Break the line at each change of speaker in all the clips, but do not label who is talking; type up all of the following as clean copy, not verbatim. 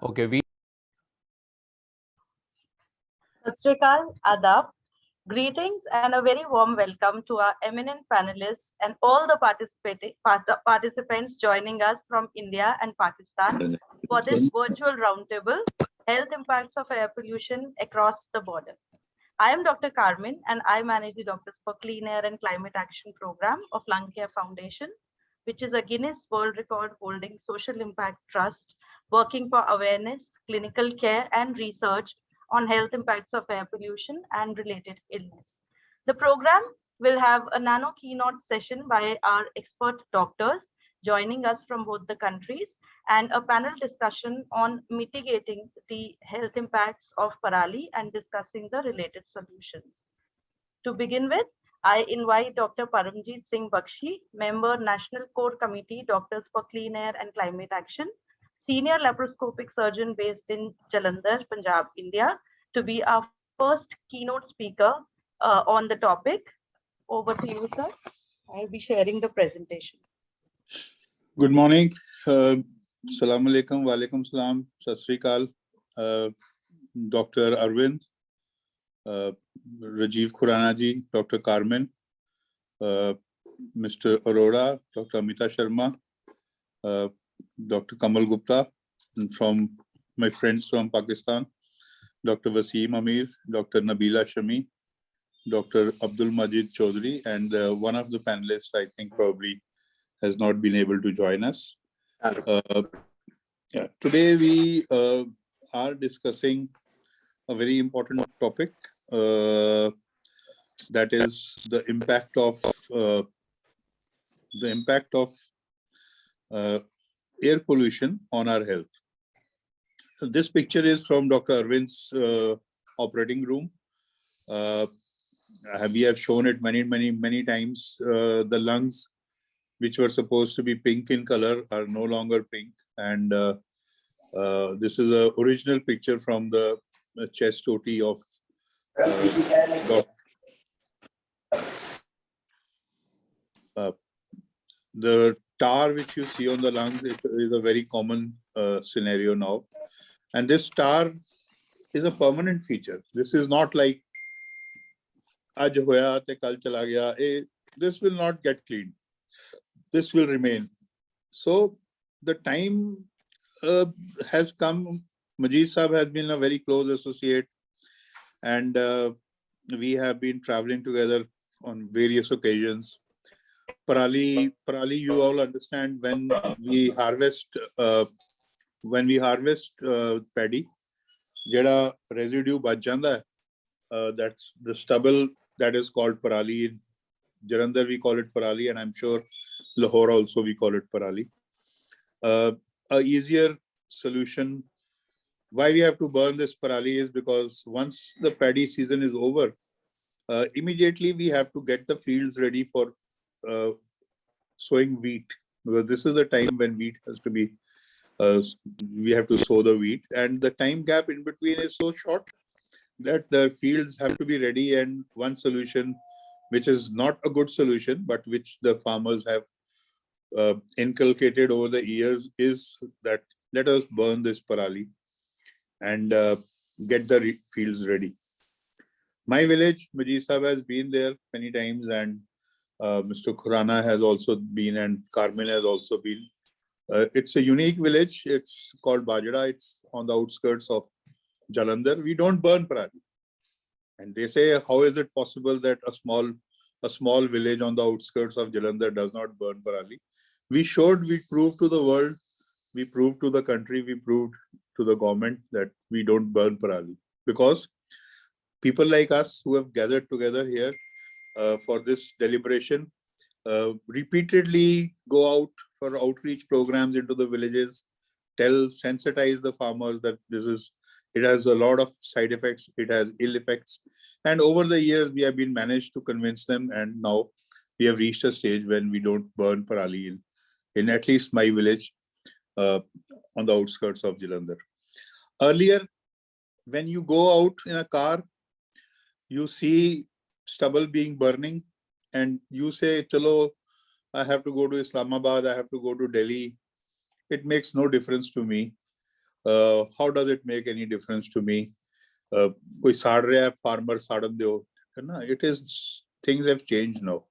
Okay, we
Sat Sri Akal, Adab. Greetings and a very warm welcome to our eminent panelists and all the participants joining us from India and Pakistan for this virtual roundtable, Health Impacts of Air Pollution Across the Border. I am Dr. Carmen and I manage the Doctors for Clean Air and Climate Action Program of Lung Care Foundation, which is a Guinness World Record holding social impact trust working for awareness, clinical care and research on health impacts of air pollution and related illness. The program will have a nano keynote session by our expert doctors joining us from both the countries and a panel discussion on mitigating the health impacts of Parali and discussing the related solutions. To begin with, I invite Dr. Paramjeet Singh Bakshi, Member National Core Committee, Doctors for Clean Air and Climate Action, Senior Laparoscopic Surgeon based in Jalandhar, Punjab, India, to be our first keynote speaker on the topic. Over to you, sir. I'll be sharing the presentation.
Good morning. Assalamu alaikum, wa alaikum salam, Sat Sri Akal, Dr. Arvind, Rajiv Khurana ji, Dr. Carmen, Mr. Arora, Dr. Amita Sharma, Dr. Kamal Gupta, and from my friends from Pakistan, Dr. Wasim Amir, Dr. Nabila Shami, Dr. Abdul Majid Chaudhary, and one of the panelists, I think, probably has not been able to join us. Today we are discussing a very important topic, that is the impact of air pollution on our health. So this picture is from Dr. Arvind's operating room. We have shown it many times. The lungs, which were supposed to be pink in color, are no longer pink. And this is an original picture from the chest OT of the tar which you see on the lungs. It is a very common scenario now. And this tar is a permanent feature. This is not like aaj hoya te kal chala gaya. This will not get cleaned. This will remain. So the time has come. Majid Sahab has been a very close associate, and we have been traveling together on various occasions. Parali, you all understand, when we harvest paddy, jada residue bach janda hai, that's the stubble that is called Parali. In Jalandhar we call it Parali, and I'm sure Lahore also we call it Parali. A easier solution why we have to burn this Parali is because once the paddy season is over, immediately we have to get the fields ready for sowing wheat, because this is the time when wheat has to be we have to sow the wheat, and the time gap in between is so short that the fields have to be ready. And one solution, which is not a good solution but which the farmers have inculcated over the years, is that let us burn this Parali and get the fields ready. My village, Majid Sahab has been there many times, and Mr. Khurana has also been, and Carmen has also been. It's a unique village. It's called Bajra. It's on the outskirts of Jalandhar. We don't burn Parali. And they say, how is it possible that a small village on the outskirts of Jalandhar does not burn Parali? We proved to the world, we proved to the country, we proved to the government that we don't burn Parali. Because people like us who have gathered together here for this deliberation repeatedly go out for outreach programs into the villages, sensitize the farmers that it has a lot of side effects, it has ill effects. And over the years, we have been managed to convince them, and now we have reached a stage when we don't burn Parali in at least my village on the outskirts of Jalandhar. Earlier, when you go out in a car, you see stubble being burning, and you say, chalo, I have to go to Islamabad, I have to go to Delhi. It makes no difference to me. How does it make any difference to me? कोई साड़ रहा है, farmer साड़न दो, है ना? It is, things have changed now.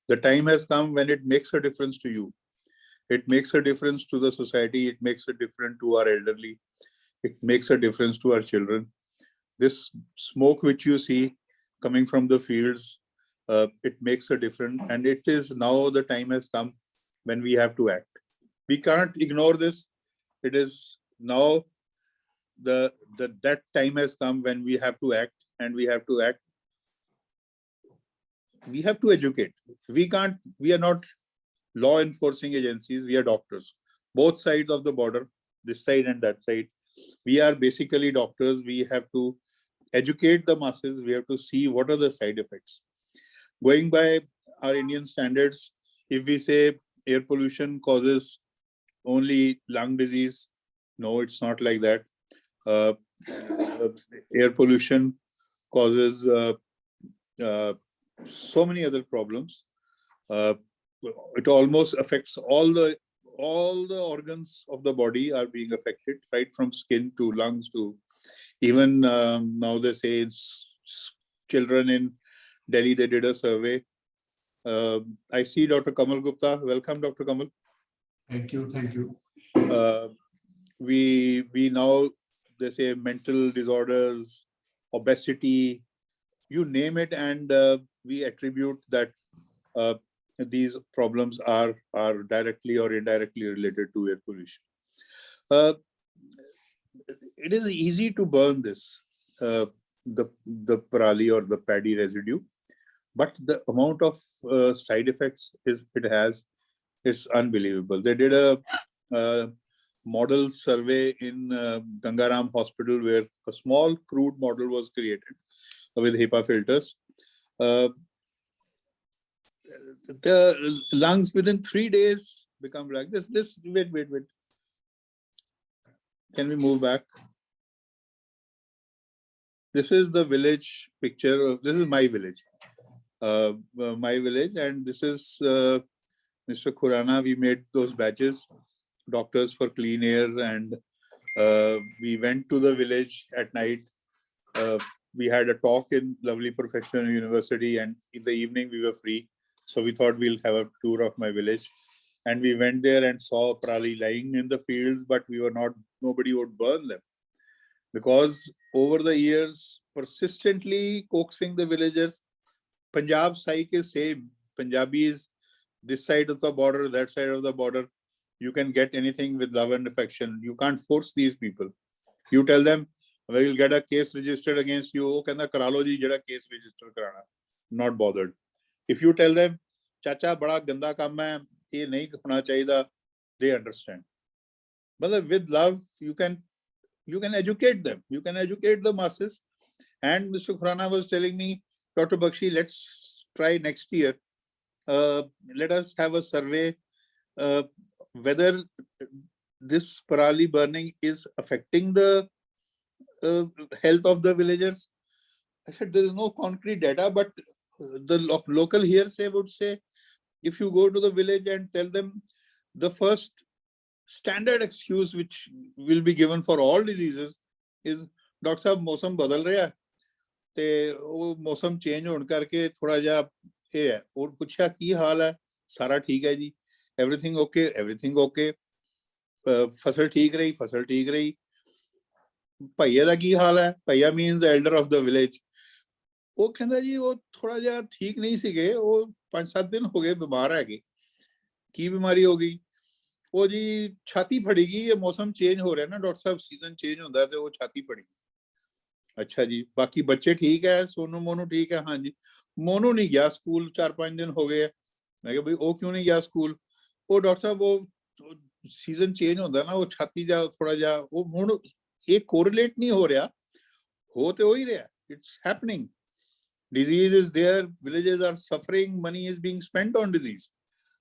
The time has come when it makes a difference to you. It makes a difference to the society. It makes a difference to our elderly. It makes a difference to our children. This smoke which you see coming from the fields, it makes a difference. And it is now the time has come when we have to act. We can't ignore this. It is now that time has come when we have to act, and we have to act. We have to educate. We are not law enforcing agencies. We are doctors. Both sides of the border, this side and that side. We are basically doctors. We have to educate the masses. We have to see what are the side effects. Going by our Indian standards, if we say air pollution causes only lung disease, no, it's not like that. Air pollution causes so many other problems. It almost affects all the organs of the body are being affected, right from skin to lungs to even now they say children in Delhi, they did a survey. I see Dr. Kamal Gupta. Welcome, Dr. Kamal.
Thank you. Thank you.
We now, they say mental disorders, obesity, you name it, and we attribute that these problems are directly or indirectly related to air pollution. It is easy to burn this, the parali or the paddy residue, but the amount of side effects it has is unbelievable. They did a model survey in Gangaram Hospital where a small crude model was created with HEPA filters. The lungs within 3 days become like this. Wait. Can we move back? This is the village picture. This is my village. And this is Mr. Khurana. We made those badges, doctors for clean air, and we went to the village at night. We had a talk in lovely professional university, and in the evening we were free. So we thought we'll have a tour of my village. And we went there and saw parali lying in the fields, but nobody would burn them. Because over the years, persistently coaxing the villagers, Punjab psyche is same. Punjabis, this side of the border, that side of the border, you can get anything with love and affection. You can't force these people. You tell them, we will get a case registered against you. Oh, kehna kara lo ji, jehda case register karana. Not bothered. If you tell them, chacha, bada ganda kam hai, ye nahi hona chahiye, they understand. But with love, you can educate them. You can educate the masses. And Mr. Khurana was telling me, Dr. Bakshi, let's try next year. Let us have a survey whether this parali burning is affecting the health of the villagers. I said, there is no concrete data, but the local hearsay would say, if you go to the village and tell them, the first standard excuse which will be given for all diseases is, Doctor Sahab, मौसम बदल रहा है, ते वो मौसम change होने करके थोड़ा जा ये है, और पूछा की हाल है, सारा ठीक है जी, everything okay, फसल ठीक रही, भैया दा की हाल है, भैया means the elder of the village. वो कहता जी वो थोड़ा जा ठीक नहीं सीगे, वो 5-7 दिन हो गए बीमार है की बीमारी हो गई, वो जी छाती फड़ेगी, ये मौसम चेंज हो रहा है ना डॉक्टर साहब, सीजन चेंज होता है तो वो छाती फड़ेगी. अच्छा जी, बाकी बच्चे ठीक है, सोनू मोनू ठीक है? हाँ जी. मोनू नहीं गया स्कूल, 4-5 दिन हो गए. मैं कहा भाई वो क्यों नहीं गया स्कूल? वो डॉक्टर साहब वो सीजन चेंज होता है ना, वो छाती जा थोड़ा जा वो हुण ये कोरिलेट नहीं हो रहा, हो तो ही रहा. It's happening. Disease is there, villages are suffering, money is being spent on disease.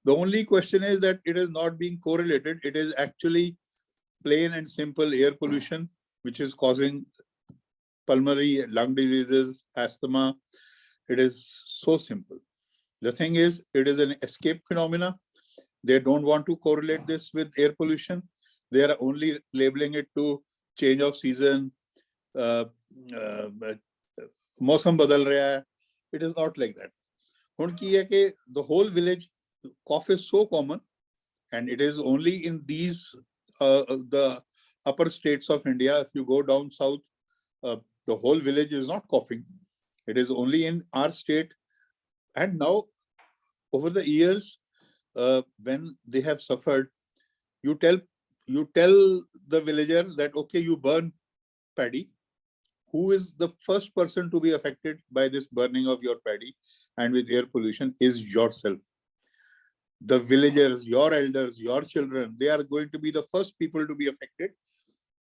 The only question is that it is not being correlated. It is actually plain and simple air pollution, which is causing pulmonary lung diseases, asthma. It is so simple. The thing is, it is an escape phenomena. They don't want to correlate this with air pollution. They are only labeling it to change of season, मौसम बदल रहा है. It is not like that. ਹੁਣ ਕੀ ਹੈ ਕਿ the whole village cough is so common, and it is only in these the upper states of India. If you go down south, the whole village is not coughing. It is only in our state. And now, over the years, when they have suffered, you tell the villager that, okay, you burn paddy. Who is the first person to be affected by this burning of your paddy and with air pollution is yourself. The villagers, your elders, your children, they are going to be the first people to be affected.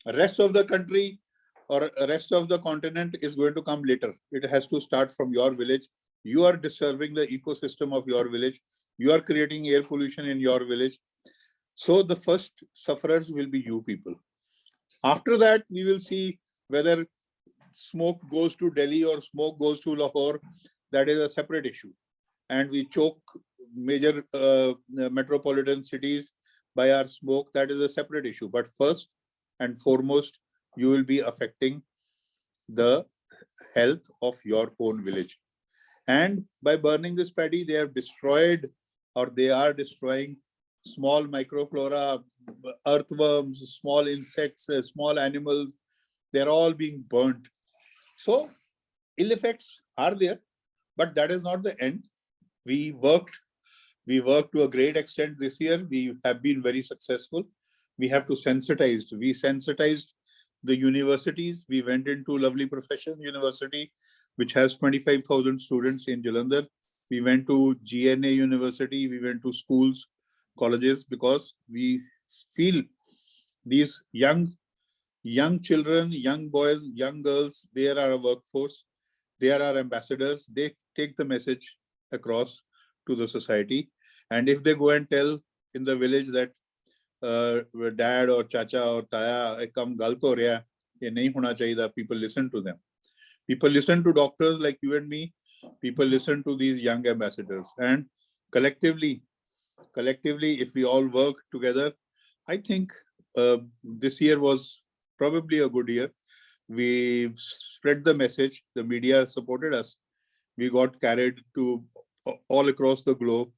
Rest of the country or rest of the continent is going to come later. It has to start from your village. You are disturbing the ecosystem of your village. You are creating air pollution in your village. So the first sufferers will be you people. After that, we will see whether smoke goes to Delhi or smoke goes to Lahore. That is a separate issue. And we choke major metropolitan cities by our smoke. That is a separate issue. But first and foremost, you will be affecting the health of your own village. And by burning this paddy, they have destroyed, or they are destroying, small microflora, earthworms, small insects, small animals. They're all being burnt. So ill effects are there, but that is not the end. We worked to a great extent this year. We have been very successful. We have to sensitize. We sensitized the universities. We went into Lovely Profession University, which has 25,000 students in Jalandhar. We went to GNA University. We went to schools, colleges, because we feel these young children, young boys, young girls, they are our workforce. They are our ambassadors. They take the message across to the society. And if they go and tell in the village that dad or chacha or taya ekam galt ho raha hai, ye nahi hona chahiye, people listen to them. People listen to doctors like you and me. People listen to these young ambassadors. And collectively, if we all work together, I think this year was probably a good year. We spread the message. The media supported us. We got carried to all across the globe.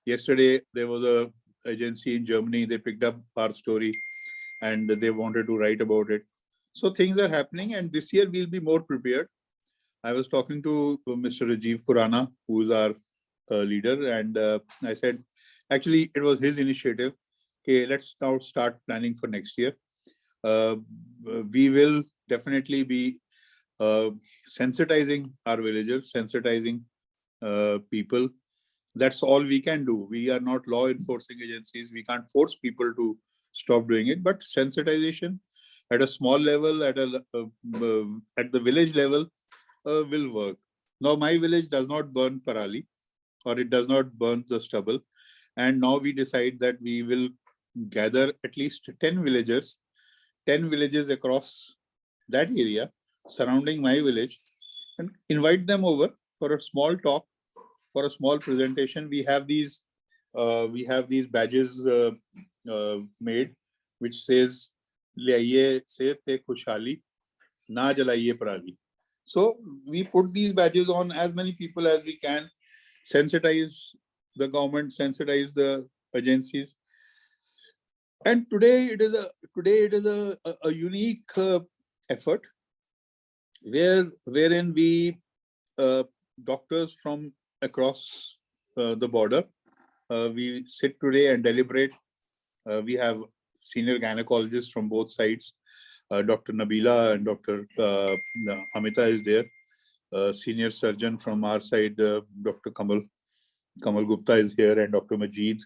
Yesterday, there was a agency in Germany. They picked up our story and they wanted to write about it. So things are happening, and this year we'll be more prepared. I was talking to Mr. Rajiv Khurana, who is our leader, and I said, actually, it was his initiative. Okay, let's now start planning for next year. We will definitely be sensitizing our villagers, sensitizing people. That's all we can do. We are not law enforcing agencies. We can't force people to stop doing it, but sensitization at a small level, at the village level, will work. Now, my village does not burn parali, or it does not burn the stubble. And now we decide that we will gather at least 10 villages across that area surrounding my village, and invite them over for a small talk, for a small presentation. We have these badges made, which says "Liye se te khushhali, na jalaiye parali." So we put these badges on as many people as we can, sensitize the government, sensitize the agencies. And today it is a unique effort wherein we doctors from across the border, we sit today and deliberate. We have senior gynecologists from both sides. Dr. Nabila and Dr. Amita is there. Senior surgeon from our side, Dr. Kamal Gupta is here, and Dr. Majid,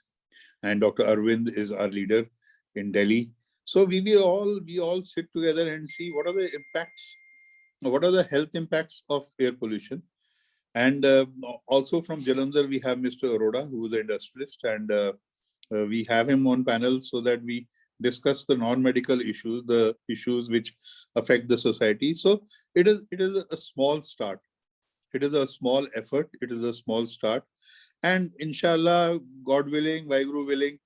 and Dr. Arvind is our leader in Delhi. So we all sit together and see what are the impacts, what are the health impacts of air pollution. And also from Jalandhar, we have Mr. Arora, who is an industrialist, and we have him on panel so that we discuss the non-medical issues, the issues which affect the society. So it is a small start. It is a small effort. It is a small start. And inshallah, God willing, Vaheguru willing,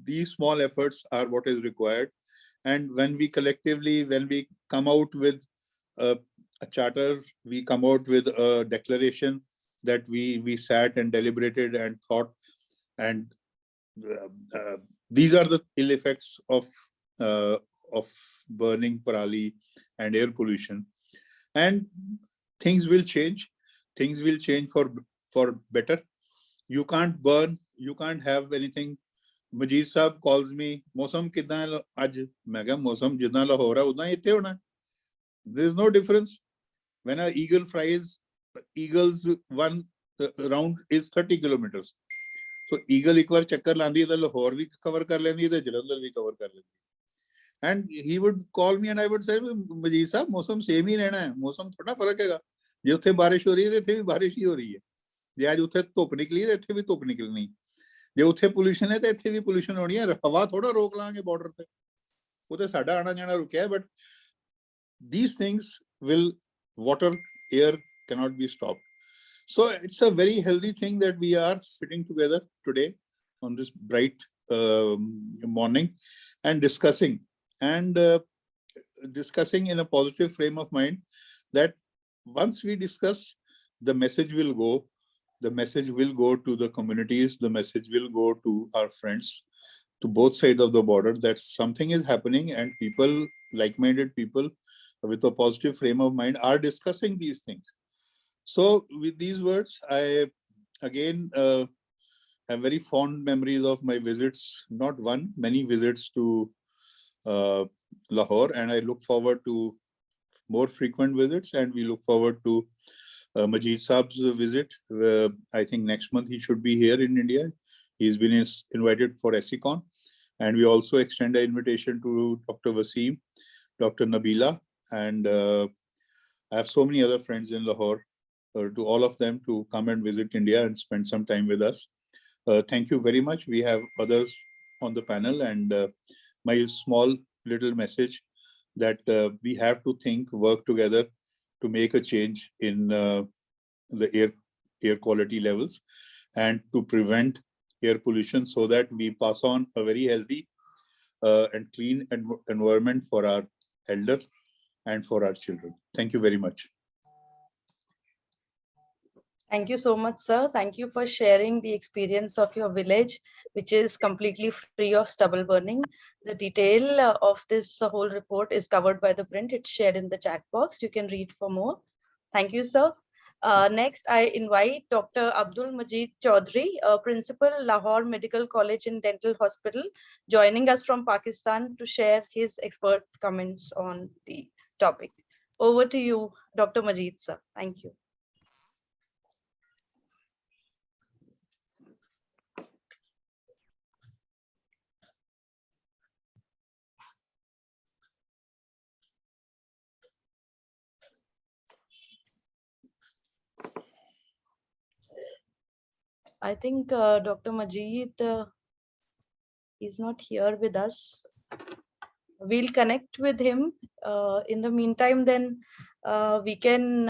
these small efforts are what is required. And when we collectively, when we come out with a charter, we come out with a declaration that we sat and deliberated and thought, and these are the ill effects of burning parali and air pollution. And things will change. Things will change for better. You can't burn. You can't have anything. Majid Saab calls me, "Mosam kidna hai aaj?" Main kहा, "Mosam jitna Lahore hai, udna itte hona." There is no difference. When an eagle flies, eagle's one round is 30 kilometers. So eagle एक बार चक्कर लांदी है तो लाहौर भी cover कर लेंदी है तो जलंधर भी cover कर लेंदी है. And he would call me and I would say, "Majid साहब मौसम सेम ही रहना है, मौसम थोड़ा फर्क हैगा. जे उत्थे बारिश हो रही है तो इत्थे भी बारिश ही हो रही है. जे आज उत्थे धुप निकली है तो इत्थे भी धुप निकलनी. जे उत्थे पोल्यूशन है तो इत्थे भी पोल्यूशन होनी है. हवा थोड़ा रोक लांगे बॉर्डर पे, वो तो साडा आना जाना रुकिया है. But these things will, water, air cannot be stopped. So it's a very healthy thing that we are sitting together today on this bright morning and discussing in a positive frame of mind, that once we discuss, the message will go to the communities, the message will go to our friends, to both sides of the border, that something is happening, and people, like-minded people with a positive frame of mind, are discussing these things. So with these words, I again have very fond memories of my visits, not one, many visits to Lahore, and I look forward to more frequent visits, and we look forward to Majid Saab's visit. I think next month he should be here in India. He's been invited for ESICON, and we also extend an invitation to Dr. Wasim, Dr. Nabila, and I have so many other friends in Lahore, to all of them to come and visit India and spend some time with us. Thank you very much. We have others on the panel, and my small little message that we have to work together to make a change in the air quality levels and to prevent air pollution, so that we pass on a very healthy and clean environment for our elders and for our children. Thank you very much.
Thank you so much, sir. Thank you for sharing the experience of your village, which is completely free of stubble burning. The detail of this whole report is covered by the print. It's shared in the chat box. You can read for more. Thank you, sir. Next, I invite Dr. Abdul Majid Chaudhary, Principal, Lahore Medical College and Dental Hospital, joining us from Pakistan to share his expert comments on the topic. Over to you, Dr. Majid, sir. Thank you. I think Dr. Majid is not here with us. We'll connect with him. In the meantime, then we can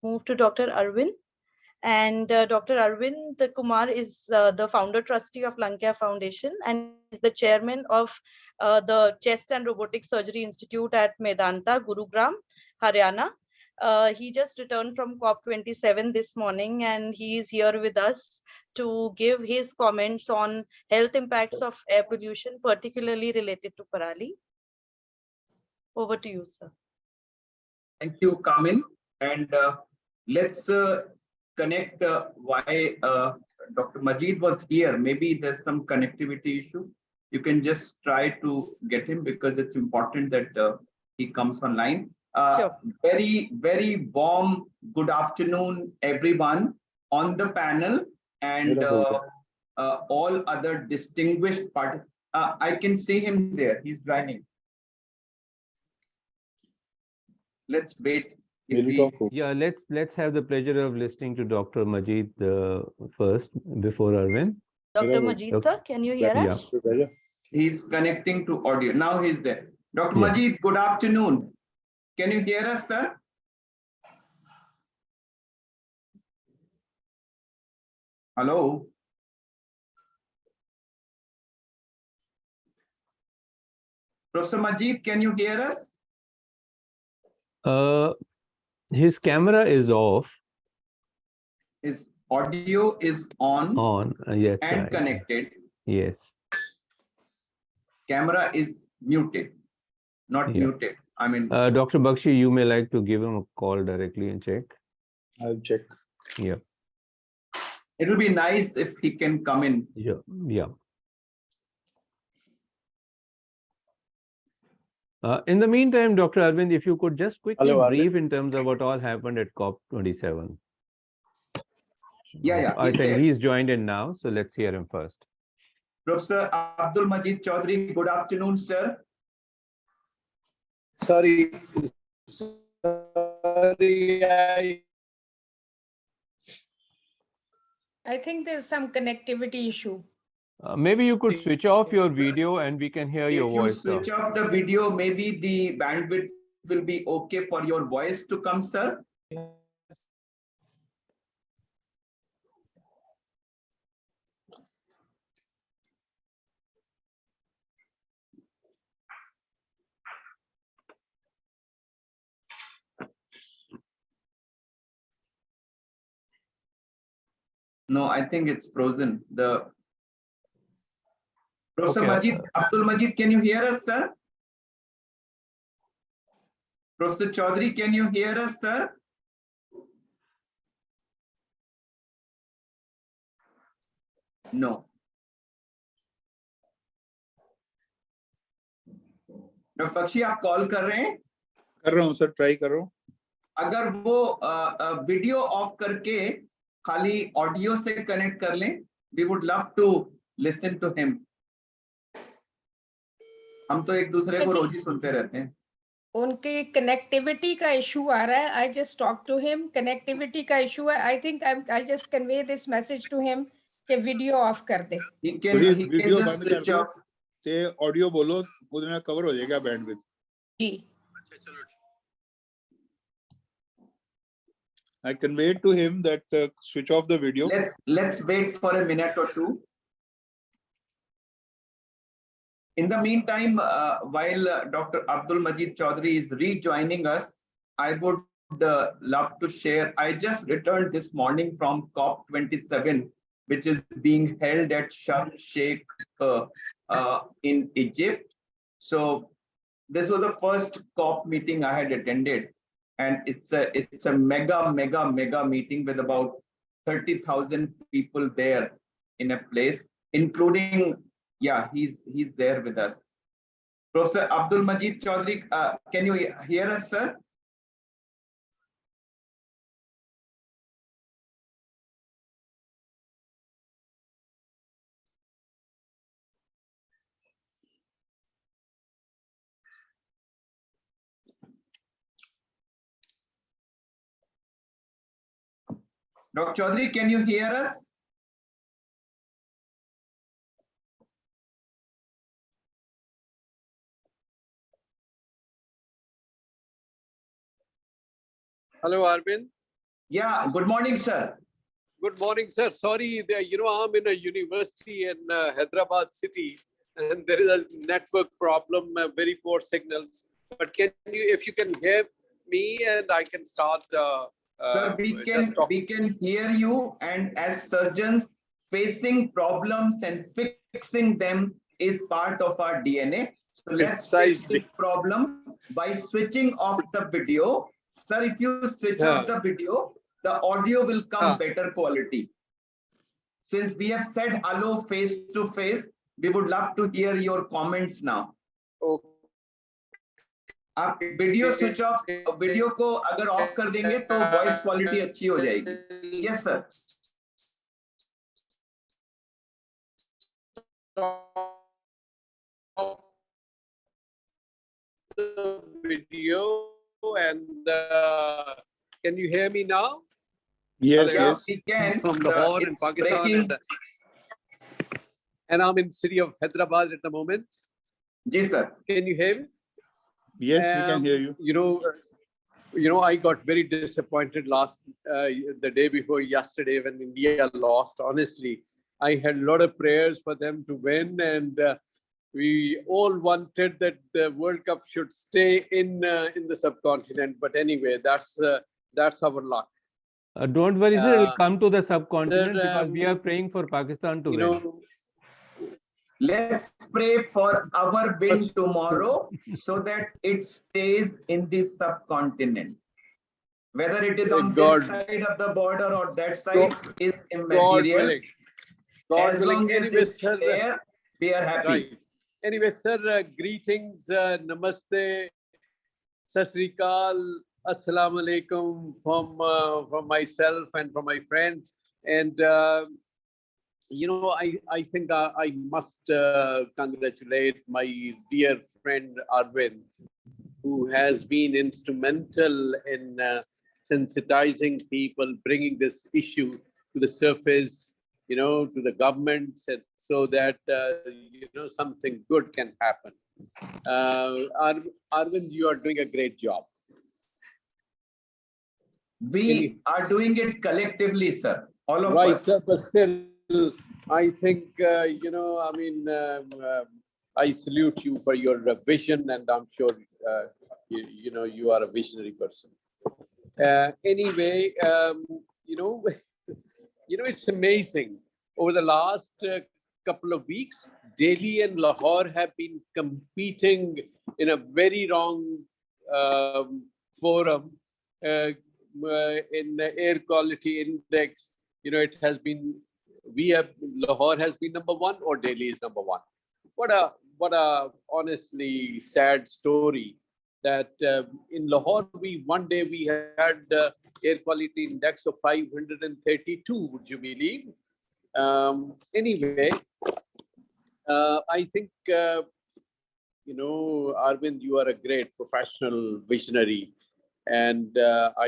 move to Dr. Arvind. And Dr. Arvind Kumar is the founder trustee of Lung Care Foundation and is the chairman of the Chest and Robotic Surgery Institute at Medanta, Gurugram, Haryana. He just returned from COP27 this morning, and he is here with us to give his comments on health impacts of air pollution, particularly related to parali. Over to you, sir.
Thank you, Kamin. And let's connect why Dr. Majid was here. Maybe there's some connectivity issue. You can just try to get him, because it's important that he comes online.
Sure.
Very, very warm good afternoon, everyone on the panel and all other distinguished participants. I can see him there. He's joining. Let's wait.
Yeah, let's have the pleasure of listening to Dr. Majid first before Arvind.
Dr. Majid, sir, can you hear us?
He's connecting to audio. Now he's there. Dr. Majid, good afternoon. Can you hear us, sir? Hello. Professor Majid, can you hear us?
His camera is off.
His audio is on
Yes,
and
right.
connected.
Yes.
Camera is muted, not
Yeah.
muted. I mean,
Dr. Bakshi, you may like to give him a call directly and check.
I'll check.
Yeah.
it'll be nice if he can come in.
Yeah. Yeah. In the meantime, Dr. Arvind, if you could just quickly
Hello, Arvind.
brief in terms of what all happened at COP27.
Yeah,
I
he's
think
there.
he's joined in now, so let's hear him first.
Professor Abdul Majid Chaudhary, good afternoon, sir.
Sorry, I think there's some connectivity issue.
Maybe you could switch off your video and we can hear your
If you
voice, sir.
switch off the video, maybe the bandwidth will be okay for your voice to come, sir. No, I think it's frozen. Professor
Okay.
Majid, Abdul Majid, can you hear us, sir? Professor Chaudhary, can you hear us, sir? No. Doctor Bakshi आप call कर रहे हैं?
कर रहा हूँ sir, try कर रहा हूँ.
अगर वो वीडियो ऑफ करके खाली ऑडियो से कनेक्ट कर लें, we would love to listen to him. हम तो एक दूसरे को रोज ही सुनते रहते हैं.
उनके कनेक्टिविटी का इशू आ रहा है. I just talked to him. Connectivity का इशू है. I think I'll just convey this message to him कि वीडियो ऑफ कर दे.
He can
वीडियो
just
बंद कर
switch
दो,
off.
ते ऑडियो बोलो, उसमें ना कवर हो जाएगा बैंडविड्थ.
जी.
I conveyed to him that switch off the video.
Let's wait for a minute or two. In the meantime, while Dr. Abdul Majid Chaudhary is rejoining us, I would love to share. I just returned this morning from COP27, which is being held at Sharm el-Sheikh in Egypt. So this was the first COP meeting I had attended, and it's a mega meeting with about 30,000 people there in a place, including. Yeah, he's there with us. Professor Abdul Majid Chaudhary, can you hear us, sir? Dr. Chaudhary, can you hear us?
Hello, Arvind.
Yeah, good morning, sir.
Good morning, sir. Sorry, I'm in a university in Hyderabad city, and there is a network problem, very poor signals. But if you can hear me, and I can start.
Sir, we can hear you, and as surgeons, facing problems and fixing them is part of our DNA. So let's fix this problem by switching off the video. Sir, if you switch off the video, the audio will come better quality. Since we have said hello face to face, we would love to hear your comments now.
Okay.
आप video switch off, video को अगर of कर देंगे तो voice quality अच्छी हो जाएगी. Yes sir.
The video and can you hear me now?
Yes,
Yes,
yes.
we can.
From Lahore in Pakistan, and I'm in city of Hyderabad at the moment.
जी sir.
Can you hear me?
Yes, we can hear you.
I got very disappointed the day before yesterday when India lost. Honestly, I had a lot of prayers for them to win, and We all wanted that the World Cup should stay in the subcontinent, but anyway, that's our luck.
Don't worry, sir. It'll
Uh,
come to the subcontinent
sir,
because we are praying for Pakistan to
You
win.
know,
Let's pray for our win tomorrow so that it stays in the subcontinent. Whether it is on
God,
this side of the border or that side
God,
is
God
immaterial.
willing. God
As
willing.
long as
Anyway,
it's
sir,
there, we are happy.
right. Anyway, sir, greetings, namaste, sat sri akal, assalamu alaikum from myself and from my friends. And you know, I think I must congratulate my dear friend Arvind, who has been instrumental in sensitizing people, bringing this issue to the surface, you know, to the governments, and so that, you know, something good can happen. Arvind, you are doing a great job.
We are doing it collectively, sir. All of
Right,
us.
sir, but still, I think, you know, I mean, I salute you for your vision, and I'm sure, you know, you are a visionary person. Anyway, you know, it's amazing. Over the last couple of weeks, Delhi and Lahore have been competing in a very wrong forum in the air quality index. You know, it has been, Lahore has been #1 or Delhi is #1. What a honestly sad story that in Lahore, one day we had air quality index of 532, would you believe? Anyway, I think, you know, Arvind, you are a great professional visionary. And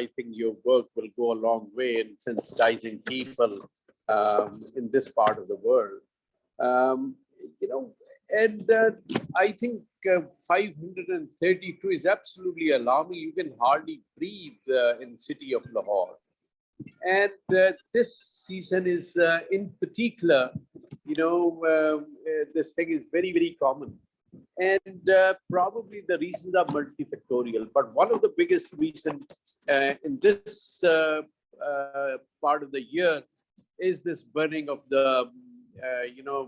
I think your work will go a long way in sensitizing people in this part of the world. You know, and I think 532 is absolutely alarming. You can hardly breathe in city of Lahore. And this season is in particular, you know, this thing is very, very common. And probably the reasons are multifactorial. But one of the biggest reasons in this part of the year is this burning of the, you know,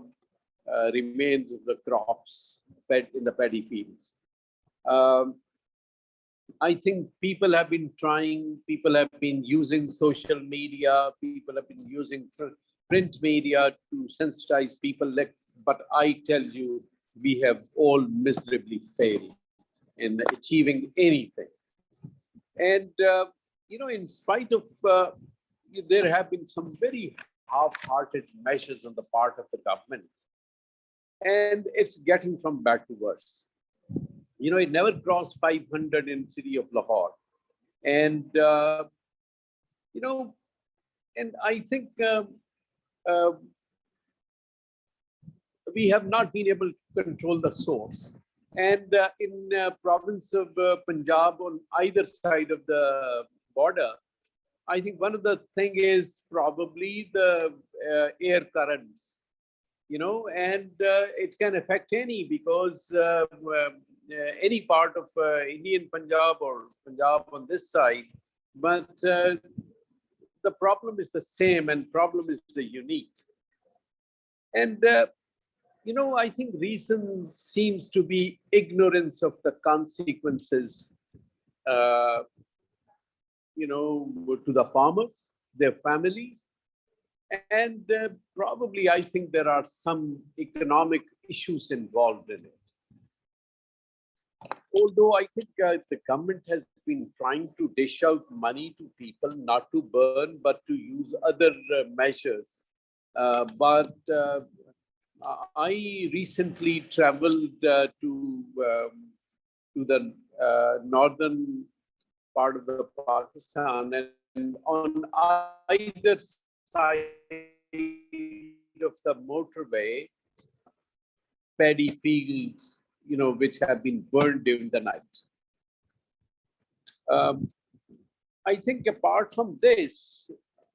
remains of the crops in the paddy fields. I think people have been trying, people have been using social media, people have been using print media to sensitize people. But I tell you, we have all miserably failed in achieving anything. And, you know, in spite of, there have been some very half-hearted measures on the part of the government. And it's getting from bad to worse. You know, it never crossed 500 in city of Lahore. And, you know, and I think we have not been able to control the source. And in province of Punjab, on either side of the border, I think one of the thing is probably the air currents, you know, and it can affect any, because any part of Indian Punjab or Punjab on this side, but the problem is the same, and problem is the unique. And you know, I think reason seems to be ignorance of the consequences, you know, to the farmers, their families, and probably I think there are some economic issues involved in it. Although I think the government has been trying to dish out money to people, not to burn, but to use other measures. But I recently traveled to the northern part of the Pakistan, and on either side of the motorway, paddy fields, you know, which have been burned during the night. I think apart from this,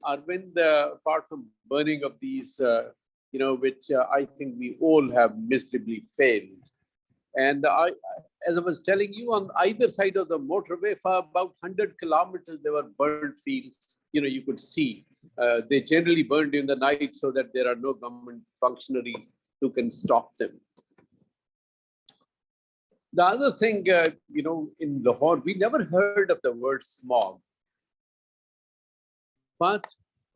Arvind, apart from burning of these which I think we all have miserably failed. And as I was telling you, on either side of the motorway for about 100 kilometers, there were burnt fields. You could see. They generally burn during the night so that there are no government functionaries who can stop them. The other thing, in Lahore, we never heard of the word smog. But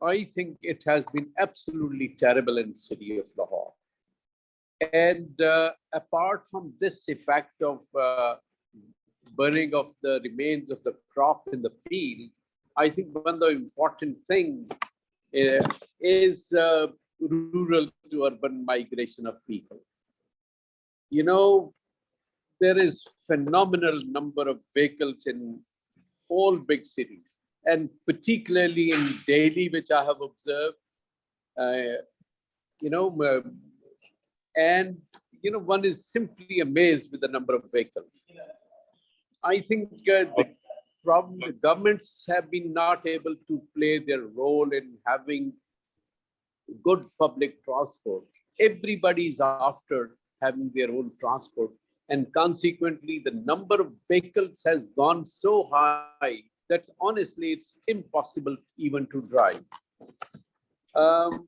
I think it has been absolutely terrible in the city of Lahore. And apart from this effect of burning of the remains of the crop in the field, I think one of the important things is rural to urban migration of people. There is phenomenal number of vehicles in all big cities, and particularly in Delhi, which I have observed, and one is simply amazed with the number of vehicles. I think the governments have been not able to play their role in having good public transport. Everybody is after having their own transport, and consequently, the number of vehicles has gone so high that honestly, it's impossible even to drive. And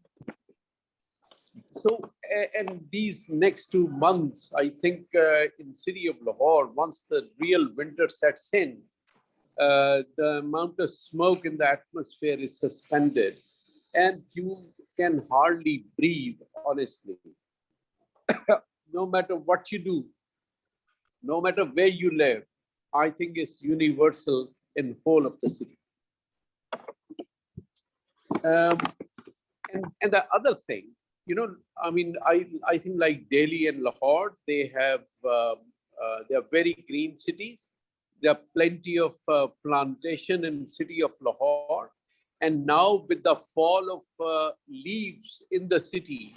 these next 2 months, I think in city of Lahore, once the real winter sets in, the amount of smoke in the atmosphere is suspended and you can hardly breathe, honestly. No matter what you do, no matter where you live, I think it's universal in whole of the city. And the other thing, I think like Delhi and Lahore, they are very green cities. There are plenty of plantation in city of Lahore. And now with the fall of leaves in the city,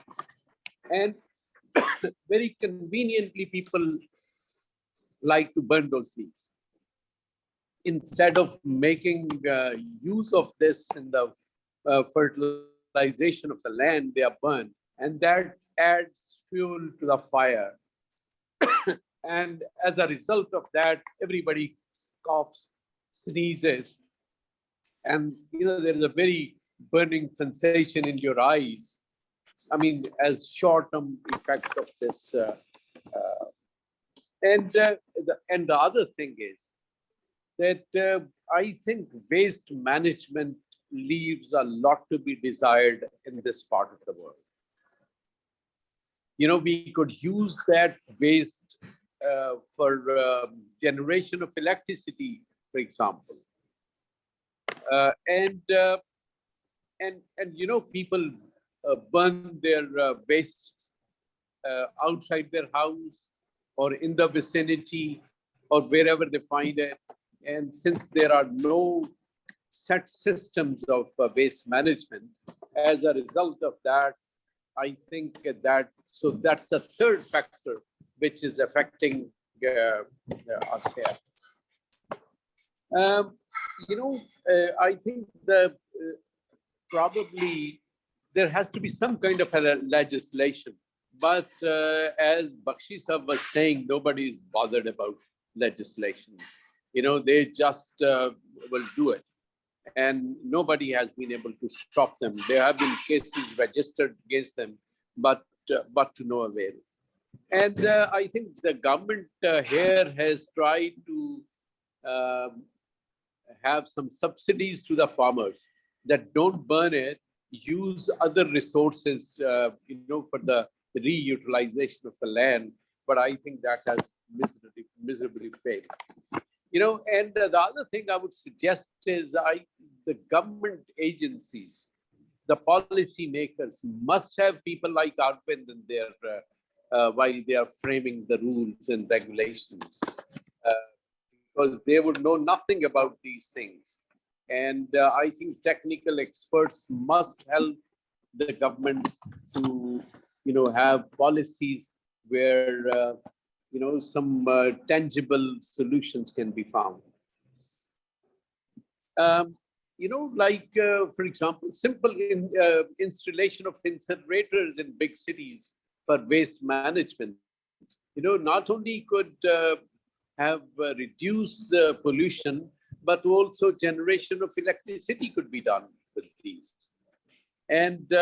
and very conveniently people like to burn those leaves. Instead of making use of this in the fertilization of the land, they are burned. And that adds fuel to the fire. And as a result of that, everybody coughs, sneezes. And, there is a very burning sensation in your eyes. As short-term effects of this. And the other thing is that I think waste management leaves a lot to be desired in this part of the world. We could use that waste for generation of electricity, for example. People burn their waste outside their house or in the vicinity or wherever they find it. And since there are no set systems of waste management, as a result of that, I think so that's the third factor which is affecting us here. I think probably there has to be some kind of a legislation. But as Bakshi Sahab was saying, nobody is bothered about legislation. They just will do it. And nobody has been able to stop them. There have been cases registered against them, but to no avail. And I think the government here has tried to have some subsidies to the farmers that don't burn it, use other resources, for the reutilization of the land. But I think that has miserably failed. And the other thing I would suggest is the government agencies, the policy makers must have people like Arvind in their while they are framing the rules and regulations, because they would know nothing about these things. And I think technical experts must help the governments to, have policies where, some tangible solutions can be found. for example, simple installation of incinerators in big cities for waste management. Not only could have reduced the pollution, but also generation of electricity could be done with these. And,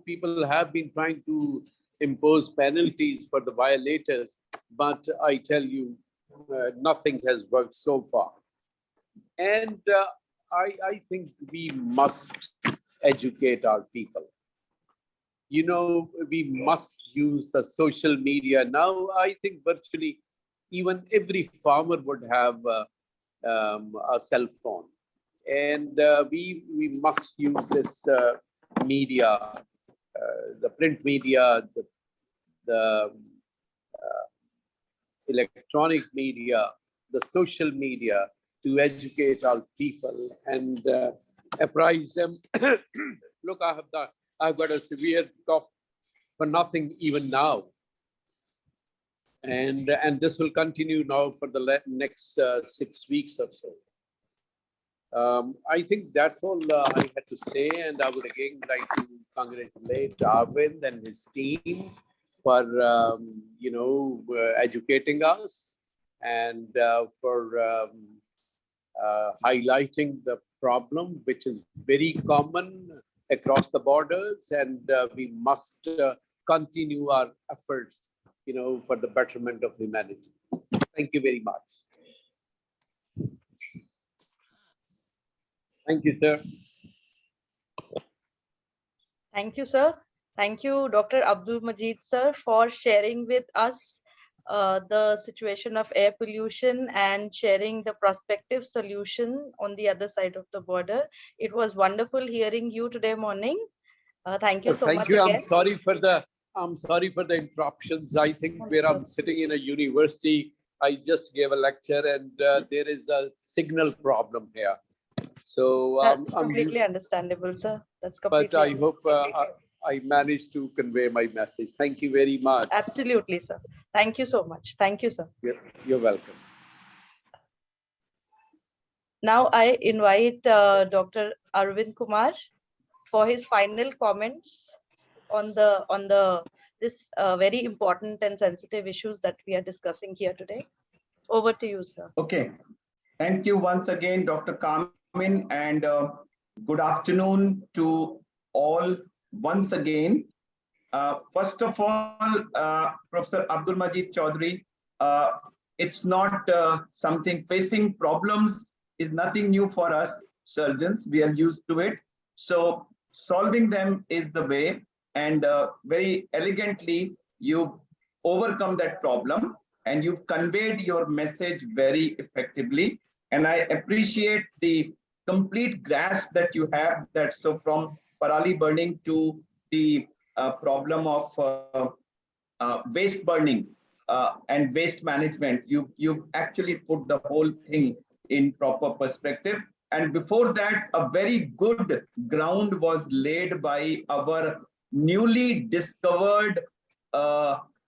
people have been trying to impose penalties for the violators, but I tell you, nothing has worked so far. And I think we must educate our people. We must use the social media. Now, I think virtually even every farmer would have a cell phone. And we must use this media, the print media, the electronic media, the social media, to educate our people and apprise them. Look, I've got a severe cough for nothing even now. And this will continue now for the next 6 weeks or so. I think that's all I had to say, and I would again like to congratulate Arvind and his team for educating us and for highlighting the problem, which is very common across the borders, and we must continue our efforts, for the betterment of humanity. Thank you very much. Thank you, sir.
Thank you, sir. Thank you, Dr. Abdul Majid, sir, for sharing with us the situation of air pollution and sharing the prospective solution on the other side of the border. It was wonderful hearing you today morning. Thank you so much.
Thank you.
Again.
I'm sorry for the interruptions. I think
Oh,
where
sir.
I'm sitting in a university, I just gave a lecture and there is a signal problem here. So
That's
I'm
completely
used,
understandable, sir. That's completely
but I hope
understandable.
I managed to convey my message. Thank you very much.
Absolutely, sir. Thank you so much. Thank you, sir.
You're welcome.
Now I invite Dr. Arvind Kumar for his final comments on this very important and sensitive issues that we are discussing here today. Over to you, sir.
Okay. Thank you once again, Dr. Kamin, and good afternoon to all once again. First of all, Professor Abdul Majid Chaudhary, it's not something facing problems is nothing new for us surgeons. We are used to it. So solving them is the way, and very elegantly you've overcome that problem and you've conveyed your message very effectively. And I appreciate the complete grasp that you have, that so from parali burning to the problem of waste burning and waste management. You've actually put the whole thing in proper perspective. And before that, a very good ground was laid by our newly discovered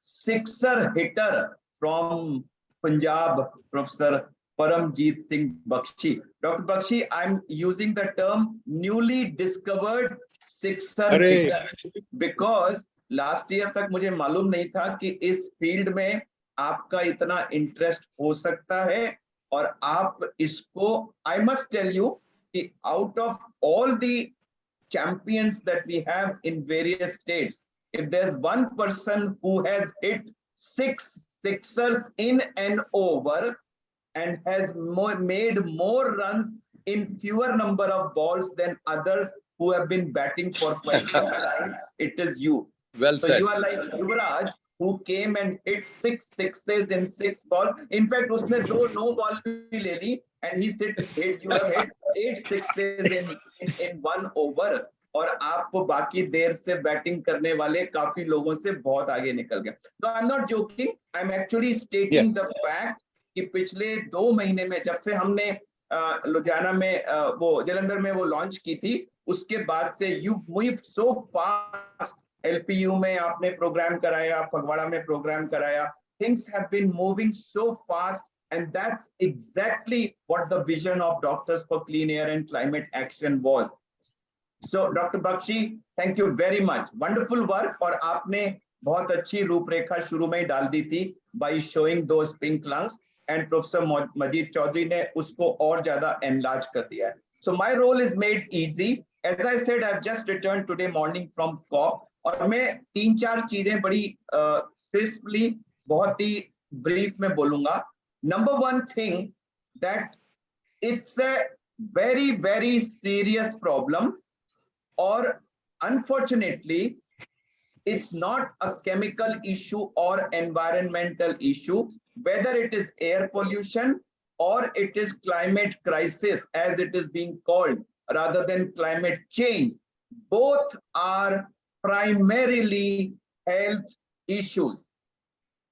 sixer hitter from Punjab, Professor Paramjeet Singh Bakshi. Dr. Bakshi, I'm using the term newly discovered sixer hitter because last year तक मुझे मालूम नहीं था कि इस field में आपका इतना इंटरेस्ट हो सकता है और आप इसको, I must tell you, out of all the champions that we have in various states, if there's one person who has hit 6 sixers in and over and has made more runs in fewer number of balls than others who have been batting for quite some time, it is you.
Well
so
said.
You are like Yuvraj, who came and hit 6 sixes in 6 balls. In fact, उसने 2 no ball भी ले ली, and he you have hit 8 sixes in 1 over. और आप बाकी देर से batting करने वाले काफी लोगों से बहुत आगे निकल गए. So I'm not joking. I'm actually stating the fact कि पिछले 2 महीने में जब से हमने लुधियाना में वो जलंधर में वो लॉन्च की थी, उसके बाद से you move so fast. LPU में आपने प्रोग्राम कराया, फगवाड़ा में प्रोग्राम कराया. Things have been moving so fast And that's exactly what the vision of Doctors for Clean Air and Climate Action was. So Dr. Bakshi, thank you very much. Wonderful work. और आपने बहुत अच्छी रूपरेखा शुरू में डाल दी थी by showing those pink lungs, and Professor Majid Chaudhary ने उसको और ज़्यादा enlarge कर दिया है. So my role is made easy. As I said, I've just returned today morning from COP, और मैं 3-4 चीजें बड़ी crisply, बहुत ही brief में बोलूँगा. Number one thing, that it's a very, very serious problem, or unfortunately, it's not a chemical issue or environmental issue, whether it is air pollution or it is climate crisis, as it is being called, rather than climate change. Both are primarily health issues.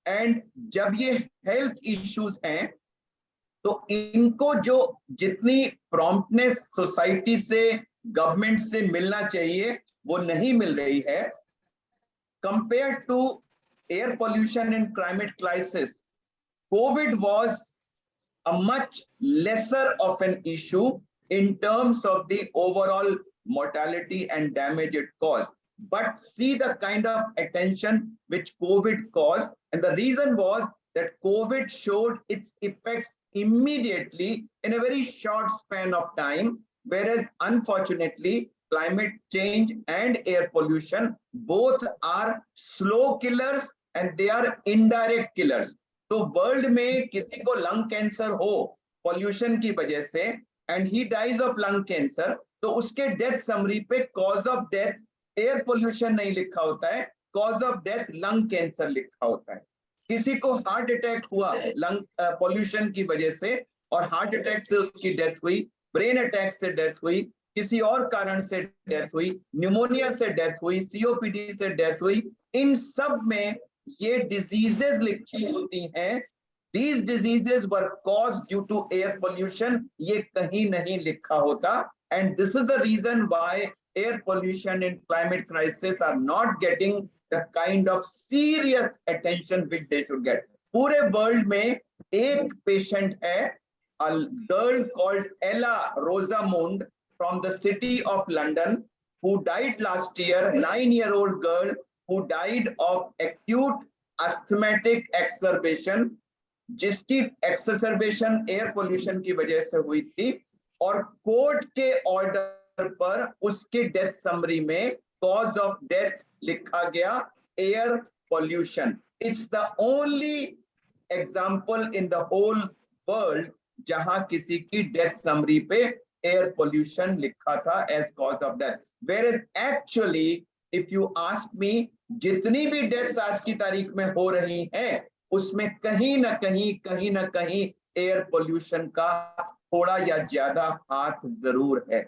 And जब ये health issues हैं, तो इनको जो जितनी promptness society से, government से मिलना चाहिए, वो नहीं मिल रही है. Compared to air pollution and climate crisis, COVID was a much lesser of an issue in terms of the overall mortality and damage it caused. But see the kind of attention which COVID caused, and the reason was that COVID showed its effects immediately in a very short span of time, whereas unfortunately climate change and air pollution both are slow killers and they are indirect killers. तो world में किसी को lung cancer हो pollution की वजह से and he dies of lung cancer, तो उसके डेथ समरी पे cause of death air pollution नहीं लिखा होता है, cause of death lung cancer लिखा होता है. किसी को हार्ट अटैक हुआ लंग पोल्यूशन की वजह से और हार्ट अटैक से उसकी डेथ हुई, ब्रेन अटैक से डेथ हुई, किसी और कारण से डेथ हुई, न्यूमोनिया से डेथ हुई, सीओपीडी से डेथ हुई, इन सब में ये डिजीजेस लिखी होती हैं. These diseases were caused due to air pollution. ये कहीं नहीं लिखा होता. And this is the reason why air pollution and climate crisis are not getting the kind of serious attention which they should get. पूरे world में एक patient है, a girl called Ella Rosamund from the city of London, who died last year, 9-year-old girl who died of acute asthmatic exacerbation, जिसकी exacerbation air pollution की वजह से हुई थी, और कोर्ट के ऑर्डर पर उसके डेथ समरी में cause of death लिखा गया air pollution. It's the only example in the whole world जहां किसी की डेथ समरी पे एयर पोल्यूशन लिखा था as cause of death. Whereas actually, if you ask me, जितनी भी डेथ्स आज की तारीख में हो रही हैं, उसमें कहीं ना कहीं एयर पोल्यूशन का थोड़ा या ज्यादा हाथ जरूर है.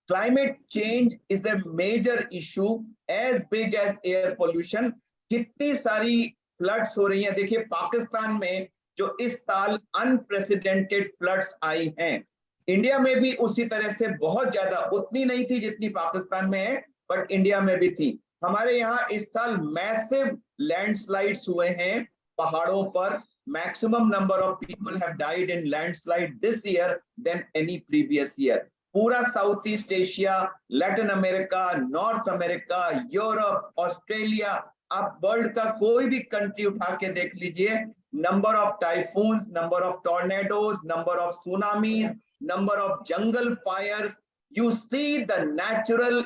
Climate change is a major issue as big as air pollution. कितनी सारी फ्लड्स हो रही हैं. देखिए पाकिस्तान में जो इस साल अनप्रेसिडेंटेड फ्लड्स आई हैं, इंडिया में भी उसी तरह से बहुत ज्यादा, उतनी नहीं थी जितनी पाकिस्तान में है, बट इंडिया में भी थी. हमारे यहाँ इस साल मैसिव लैंडस्लाइड्स हुए हैं पहाड़ों पर. Maximum number of people have died in landslide this year then any previous year. पूरा South East Asia, Latin America, North America, Europe, Australia, आप वर्ल्ड का कोई भी कंट्री उठा के देख लीजिए, number of typhoons, number of tornadoes, number of tsunamis, number of jungle fires, you see the natural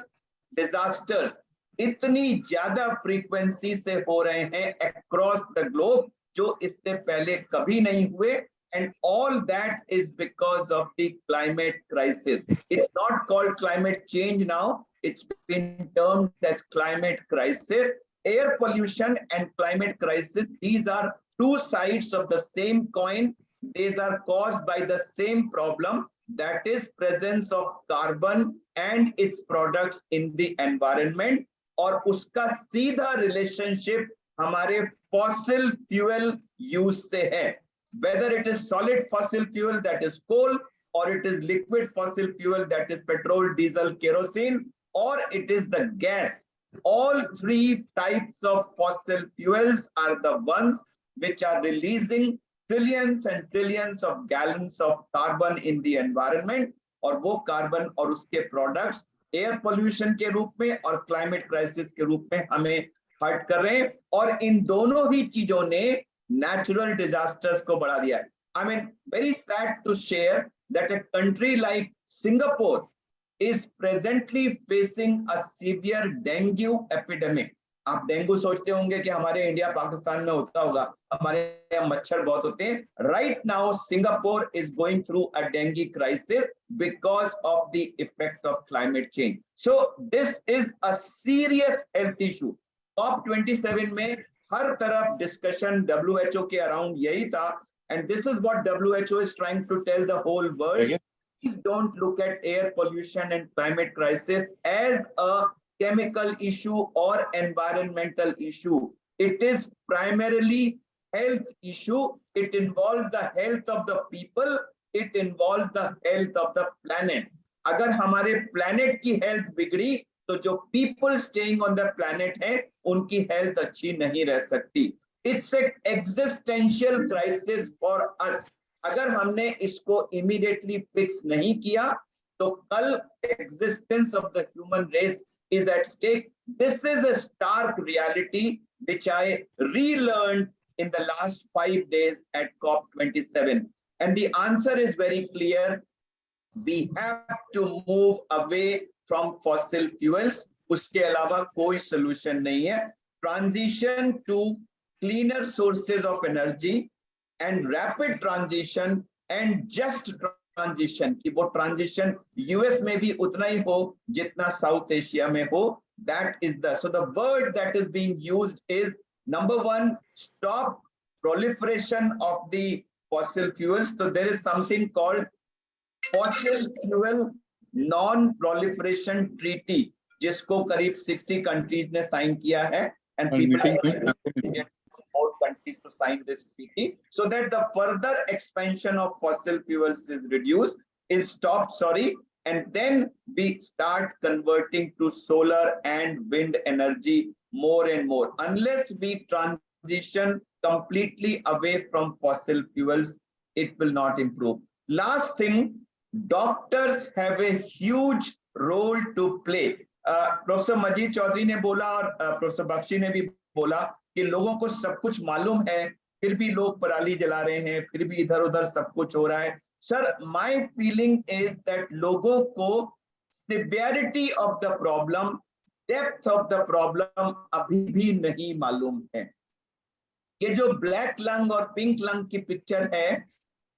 disasters इतनी ज्यादा फ्रीक्वेंसी से हो रहे हैं across the globe, जो इससे पहले कभी नहीं हुए. And all that is because of the climate crisis. It's not called climate change now, it's been termed as climate crisis. Air pollution and climate crisis, these are two sides of the same coin. These are caused by the same problem, that is presence of carbon and its products in the environment. और उसका सीधा relationship हमारे fossil fuel use से है. Whether it is solid fossil fuel, that is coal, or it is liquid fossil fuel, that is petrol, diesel, kerosene, or it is the gas. All three types of fossil fuels are the ones which are releasing trillions and trillions of gallons of carbon in the environment, और वो carbon और उसके products air pollution के रूप में और climate crisis के रूप में हमें हर्ट कर रहे हैं, और इन दोनों ही चीजों ने नेचुरल डिजास्टर्स को बढ़ा दिया है. I mean, very sad to share that a country like Singapore is presently facing a severe dengue epidemic. आप डेंगू सोचते होंगे कि हमारे इंडिया पाकिस्तान में होता होगा, हमारे यहाँ मच्छर बहुत होते हैं. Right now, Singapore is going through a dengue crisis because of the effect of climate change. So this is a serious health issue. COP27 में हर तरफ डिस्कशन WHO के अराउंड यही था, and this is what WHO is trying to tell the whole world. Please don't look at air pollution and climate crisis as a chemical issue or environmental issue. It is primarily health issue. It involves the health of the people. It involves the health of the planet. अगर हमारे planet की health बिगड़ी, तो जो people staying on the planet है, उनकी health अच्छी नहीं रह सकती. It's an existential crisis for us. अगर हमने इसको immediately fix नहीं किया, तो कल existence of the human race is at stake. This is a stark reality which I relearned in the last 5 days at COP27. And the answer is very clear. We have to move away from fossil fuels. उसके अलावा कोई solution नहीं है. Transition to cleaner sources of energy and rapid transition and just transition, कि वो transition US में भी उतना ही हो जितना South Asia में हो. That is so the word that is being used is, number one, stop proliferation of the fossil fuels. So there is something called fossil fuel non-proliferation treaty, जिसको करीब 60 countries ने sign किया है, and people are more countries to sign this treaty so that the further expansion of fossil fuels is reduced, is stopped, and then we start converting to solar and wind energy more and more. Unless we transition completely away from fossil fuels, it will not improve. Last thing, doctors have a huge role to play. Professor Majid Chaudhary ने बोला और Professor Bakshi ने भी बोला कि लोगों को सब कुछ मालूम है, फिर भी लोग पराली जला रहे हैं, फिर भी इधर उधर सब कुछ हो रहा है. Sir, my feeling is that लोगों को severity of the problem, depth of the problem अभी भी नहीं मालूम है. ये जो black lung और pink lung की पिक्चर है,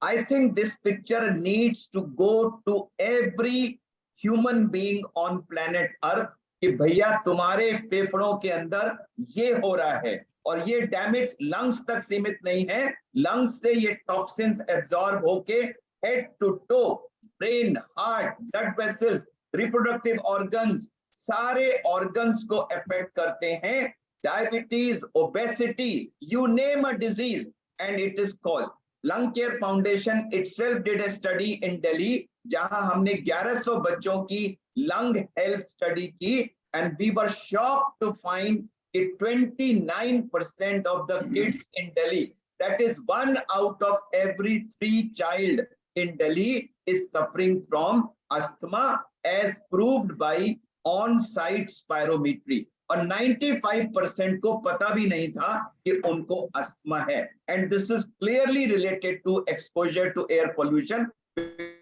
I think this picture needs to go to every human being on planet Earth कि भैया तुम्हारे फेफड़ों के अंदर ये हो रहा है, और ये डैमेज लंग्स तक सीमित नहीं है. लंग्स से ये टॉक्सिन्स एब्जॉर्ब होके head to toe, brain, heart, blood vessels, reproductive organs, सारे ऑर्गन्स को अफेक्ट करते हैं. Diabetes, obesity, you name a disease, and it is caused. Lung care foundation itself did a study in Delhi, जहां हमने 1100 बच्चों की lung health study की, and we were shocked to find that 29% of the kids in Delhi, that is 1 out of every 3 child in Delhi, is suffering from asthma as proved by on-site spirometry. और 95% को पता भी नहीं था कि उनको asthma है. And this is clearly related to exposure to air pollution,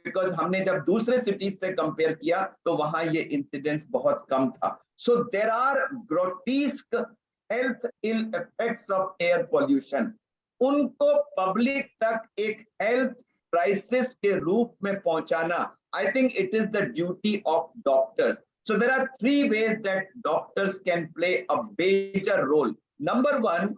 because हमने जब दूसरे cities से compare किया तो वहां ये incidence बहुत कम था. So there are grotesque health ill effects of air pollution. उनको public तक एक health crisis के रूप में पहुंचाना, I think it is the duty of doctors. So there are 3 ways that doctors can play a major role. Number one,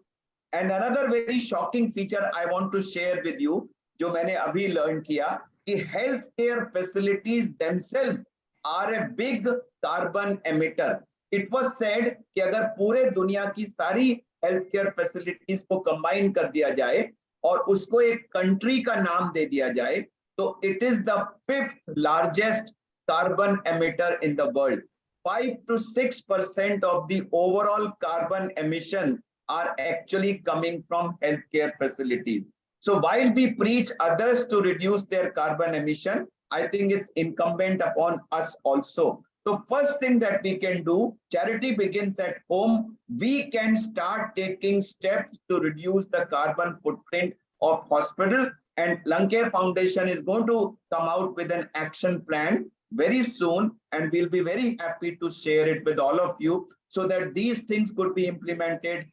and another very shocking feature I want to share with you, जो मैंने अभी learn किया, कि healthcare facilities themselves are a big carbon emitter. It was said कि अगर पूरे दुनिया की सारी healthcare facilities को combine कर दिया जाए और उसको एक country का नाम दे दिया जाए, तो it is the 5th largest carbon emitter in the world. 5 to 6% of the overall carbon emission are actually coming from healthcare facilities. So while we preach others to reduce their carbon emission, I think it's incumbent upon us also. The first thing that we can do, charity begins at home. We can start taking steps to reduce the carbon footprint of hospitals, and Lung Care Foundation is going to come out with an action plan very soon, and we'll be very happy to share it with all of you so that these things could be implemented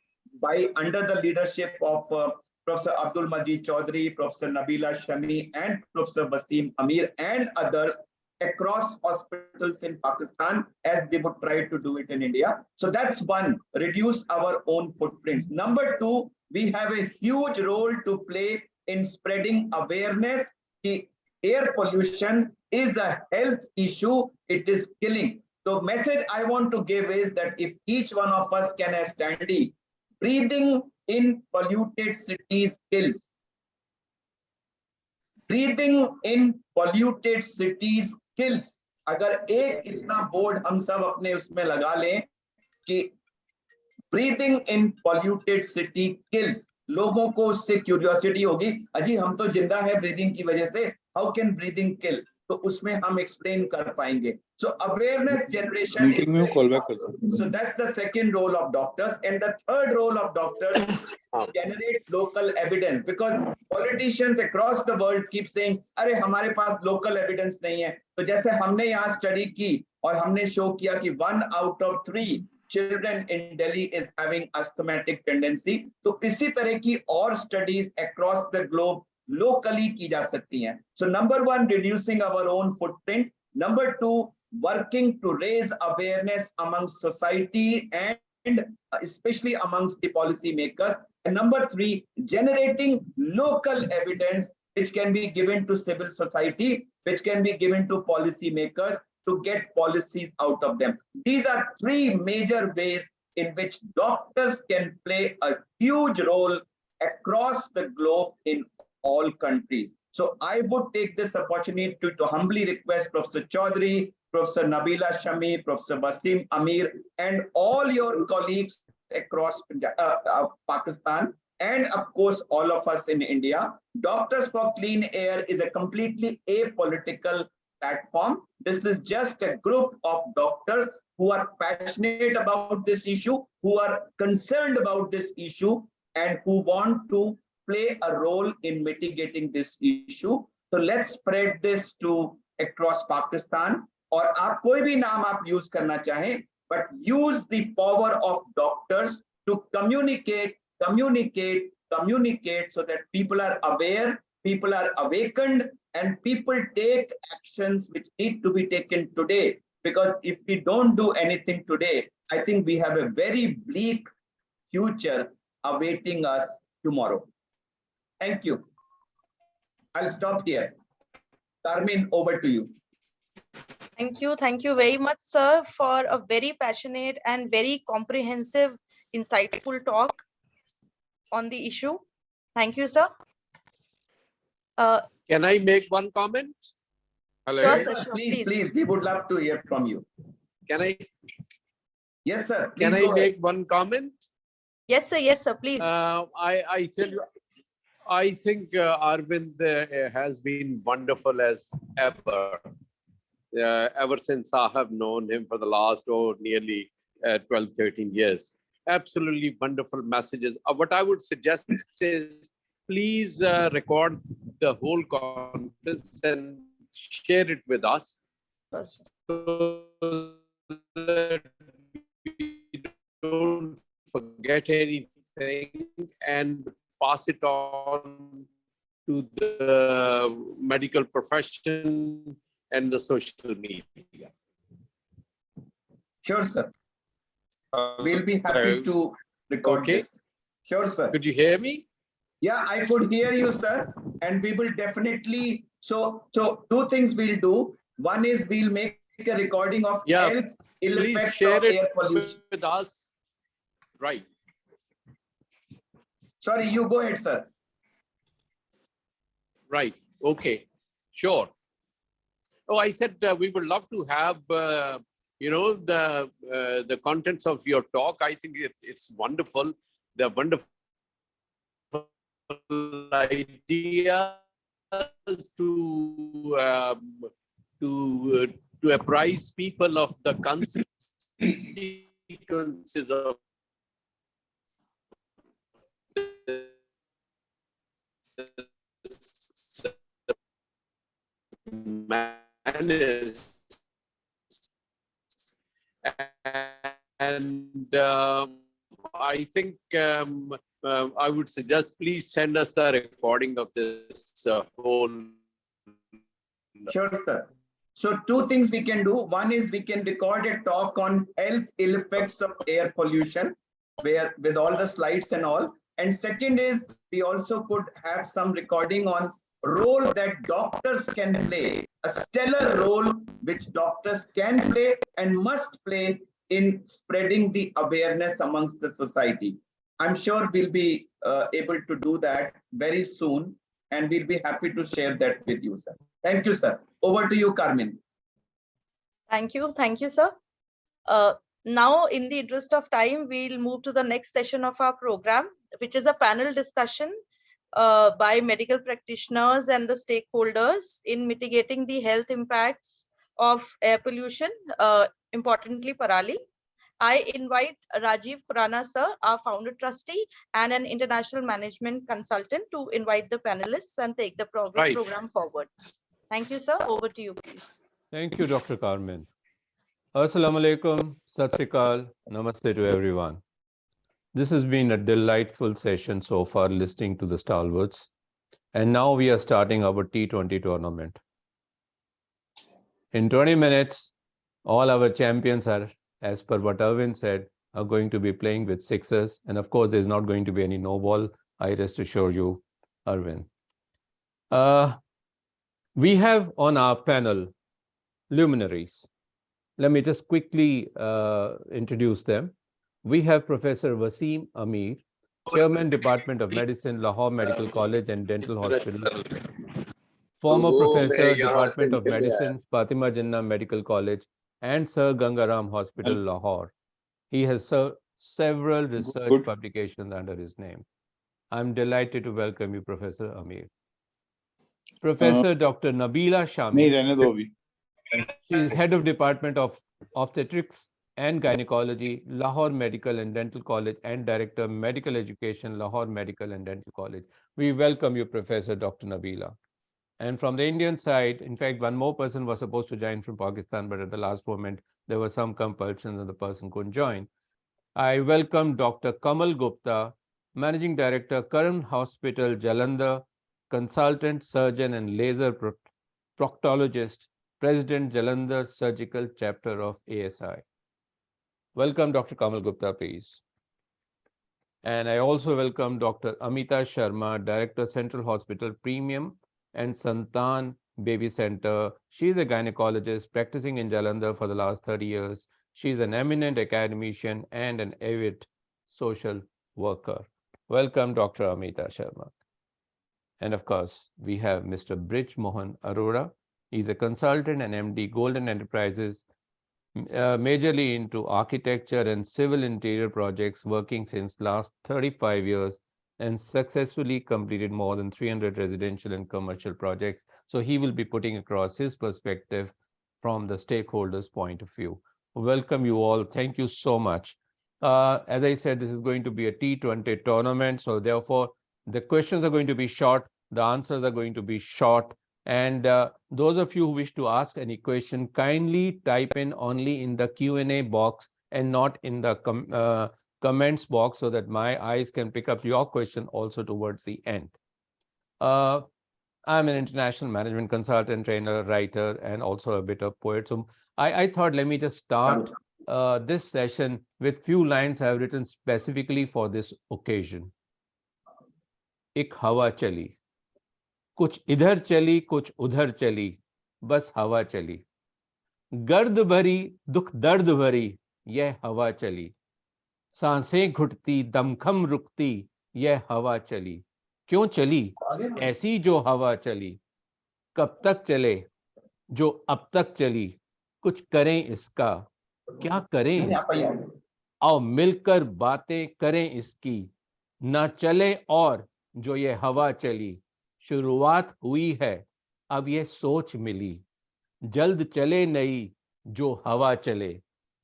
by under the leadership of Professor Abdul Majid Chaudhary, Professor Nabila Shami, and Professor Wasim Amir and others across hospitals in Pakistan, as we would try to do it in India. So that's one, reduce our own footprints. Number two, we have a huge role to play in spreading awareness. The air pollution is a health issue. It is killing. The message I want to give is that if each one of us can as standee, breathing in polluted cities kills. Breathing in polluted cities kills. अगर एक इतना board हम सब अपने उसमें लगा लें कि breathing in polluted city kills, लोगों को उससे क्यूरियोसिटी होगी, अजी हम तो जिंदा है ब्रीदिंग की वजह से, how can breathing kill? तो उसमें हम एक्सप्लेन कर पाएंगे. So awareness generation is very important. So that's the second role of doctors, and the third role of doctors generate local evidence, because politicians across the world keep saying अरे हमारे पास local evidence नहीं है. तो जैसे हमने यहाँ study की और हमने शो किया कि 1 out of 3 children in Delhi is having asthmatic tendency, तो इसी तरह की और studies across the globe locally की जा सकती हैं. So number one, reducing our own footprint. Number two, working to raise awareness amongst society and especially amongst the policy makers. And number three, generating local evidence which can be given to civil society, which can be given to policy makers to get policies out of them. These are three major ways in which doctors can play a huge role across the globe in all countries. So I would take this opportunity to humbly request Professor Chaudhary, Professor Nabila Shami, Professor Wasim Amir, and all your colleagues across Pakistan, and of course all of us in India. Doctors for Clean Air is a completely apolitical platform. This is just a group of doctors who are passionate about this issue, who are concerned about this issue, and who want to play a role in mitigating this issue. So let's spread this to across Pakistan. और आप कोई भी नाम आप use करना चाहें, but use the power of doctors to communicate so that people are aware, people are awakened, and people take actions which need to be taken today. Because if we don't do anything today, I think we have a very bleak future awaiting us tomorrow. Thank you. I'll stop here. Carmen, over to you.
Thank you very much, sir, for a very passionate and very comprehensive, insightful talk on the issue. Thank you, sir.
Can I make one comment? Hello.
Sure,
Yes,
sir,
sir.
sure,
Please,
please.
please, we would love to hear from you.
Can I
Yes, sir.
can
Please
I
go ahead.
make one comment?
Yes, sir, please.
I tell you, I think Arvind has been wonderful as ever. Ever since I have known him for the last nearly 12, 13 years. Absolutely wonderful messages. What I would suggest is please record the whole conference and share it with us, so that we don't forget anything and pass it on to the medical profession and the social media.
Sure, sir. We'll be happy to record
Okay.
this. Sure, sir.
Could you hear me?
Yeah, I could hear you, sir. And we will definitely, so two things we'll do. One is we'll make a recording of
Yeah,
health ill
please
effects
share
of
it
air pollution.
with us. Right.
Sorry, you go ahead, sir.
Right. Okay. Sure. Oh, I said we would love to have the contents of your talk. I think it's wonderful. The wonderful ideas to apprise people of the consequences of madness. And I think I would suggest please send us the recording of this whole.
Sure, sir. So two things we can do. One is we can record a talk on health ill effects of air pollution, where with all the slides and all. And second is we also could have some recording on role that doctors can play, a stellar role which doctors can play and must play in spreading the awareness amongst the society. I'm sure we'll be able to do that very soon, and we'll be happy to share that with you, sir. Thank you, sir. Over to you, Carmen.
Thank you, sir. Now, in the interest of time, we'll move to the next session of our program, which is a panel discussion by medical practitioners and the stakeholders in mitigating the health impacts of air pollution, importantly Parali. I invite Rajiv Khurana sir, our founder trustee and an international management consultant, to invite the panelists and take the program forward. Thank you, sir. Over to you, please.
Thank you, Dr. Carmen. Assalamu alaikum, Sat Sri Akal, Namaste to everyone. This has been a delightful session so far, listening to the stalwarts. And now we are starting our T20 tournament. In 20 minutes, all our champions are, as per what Arvind said, are going to be playing with sixers. And of course, there's not going to be any no ball. I rest assure you, Arvind. We have on our panel luminaries. Let me just quickly introduce them. We have Professor Wasim Amir, Chairman, Department of Medicine, Lahore Medical College and Dental Hospital. Former Professor, Department of Medicine, Fatima Jinnah Medical College and Sir Gangaram Hospital, Lahore. He has served several research publications under his name. I'm delighted to welcome you, Professor Amir. Professor Dr. Nabila Shami. She is head of Department of Obstetrics and Gynecology, Lahore Medical and Dental College, and Director Medical Education, Lahore Medical and Dental College. We welcome you, Professor Dr. Nabila. And from the Indian side, in fact, one more person was supposed to join from Pakistan, but at the last moment, there were some compulsions and the person couldn't join. I welcome Dr. Kamal Gupta, Managing Director, Karan Hospital, Jalandhar, Consultant Surgeon and Laser Proctologist, President, Jalandhar Surgical Chapter of ASI. Welcome, Dr. Kamal Gupta, please. And I also welcome Dr. Amita Sharma, Director, Central Hospital Premium and Santan Baby Center. She's a gynecologist practicing in Jalandhar for the last 30 years. She's an eminent academician and an avid social worker. Welcome, Dr. Amita Sharma. And of course, we have Mr. Brij Mohan Arora. He's a consultant and MD, Golden Enterprises, majorly into architecture and civil interior projects, working since last 35 years and successfully completed more than 300 residential and commercial projects. So he will be putting across his perspective from the stakeholders' point of view. Welcome you all. Thank you so much. As I said, this is going to be a T20 tournament. So therefore, the questions are going to be short. The answers are going to be short. And those of you who wish to ask any question, kindly type in only in the Q&A box and not in the comments box, so that my eyes can pick up your question also towards the end. I'm an international management consultant, trainer, writer, and also a bit of poet. So I thought, let me just start this session with few lines I've written specifically for this occasion. Ik hawa chali. कुछ इधर चली कुछ उधर चली बस हवा चली गर्द भरी दुख दर्द भरी यह हवा चली सांसें घुटती दमखम रुकती यह हवा चली क्यों चली ऐसी जो हवा चली कब तक चले जो अब तक चली कुछ करें इसका क्या करें इसका? आओ मिलकर बातें करें इसकी ना चले और जो ये हवा चली, शुरुआत हुई है, अब ये सोच मिली, जल्द चले नई जो हवा चले,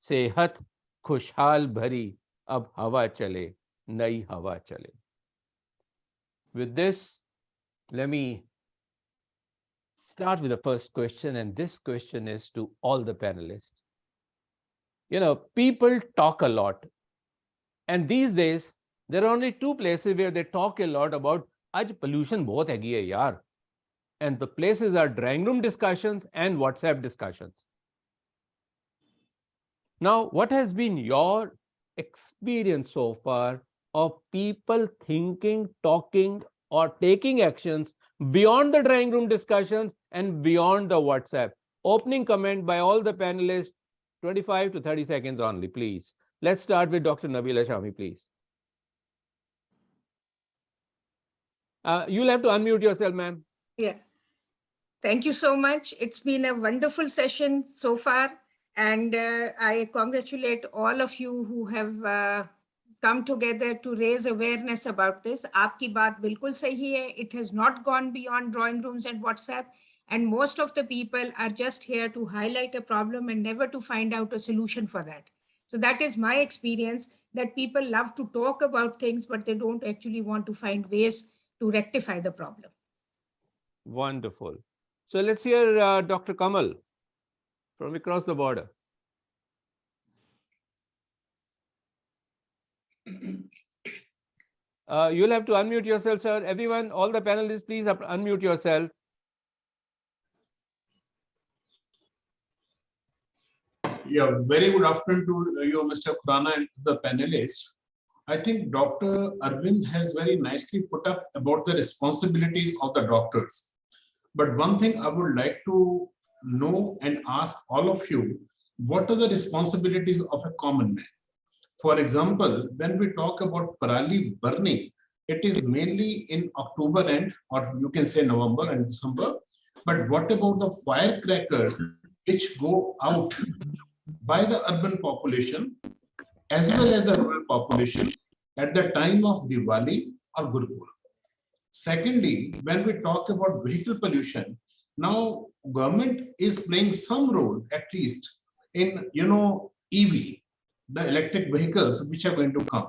सेहत खुशहाल भरी, अब हवा चले, नई हवा चले. With this, let me start with the first question, and this question is to all the panelists. You know, people talk a lot, and these days there are only two places where they talk a lot about आज pollution बहुत हैगी है यार, and the places are drawing room discussions and WhatsApp discussions. Now, what has been your experience so far of people thinking, talking, or taking actions beyond the drawing room discussions and beyond the WhatsApp? Opening comment by all the panelists, 25 to 30 seconds only, please. Let's start with Dr. Nabila Shami, please. You'll have to unmute yourself, ma'am.
Yeah. Thank you so much. It's been a wonderful session so far. And I congratulate all of you who have come together to raise awareness about this. Aapki baat bilkul sahi hai. It has not gone beyond drawing rooms and WhatsApp. And most of the people are just here to highlight a problem and never to find out a solution for that. So that is my experience, that people love to talk about things, but they don't actually want to find ways to rectify the problem.
Wonderful. So let's hear Dr. Kamal from across the border. You'll have to unmute yourself, sir. Everyone, all the panelists, please unmute yourself.
Yeah, very good afternoon to you, Mr. Khurana, and the panelists. I think Dr. Arvind has very nicely put up about the responsibilities of the doctors. But one thing I would like to know and ask all of you, what are the responsibilities of a common man? For example, when we talk about parali burning, it is mainly in October end, or you can say November and December. But what about the firecrackers which go out by the urban population as well as the rural population at the time of Diwali or Gurpurab? Secondly, when we talk about vehicle pollution, now government is playing some role, at least in EV, the electric vehicles which are going to come.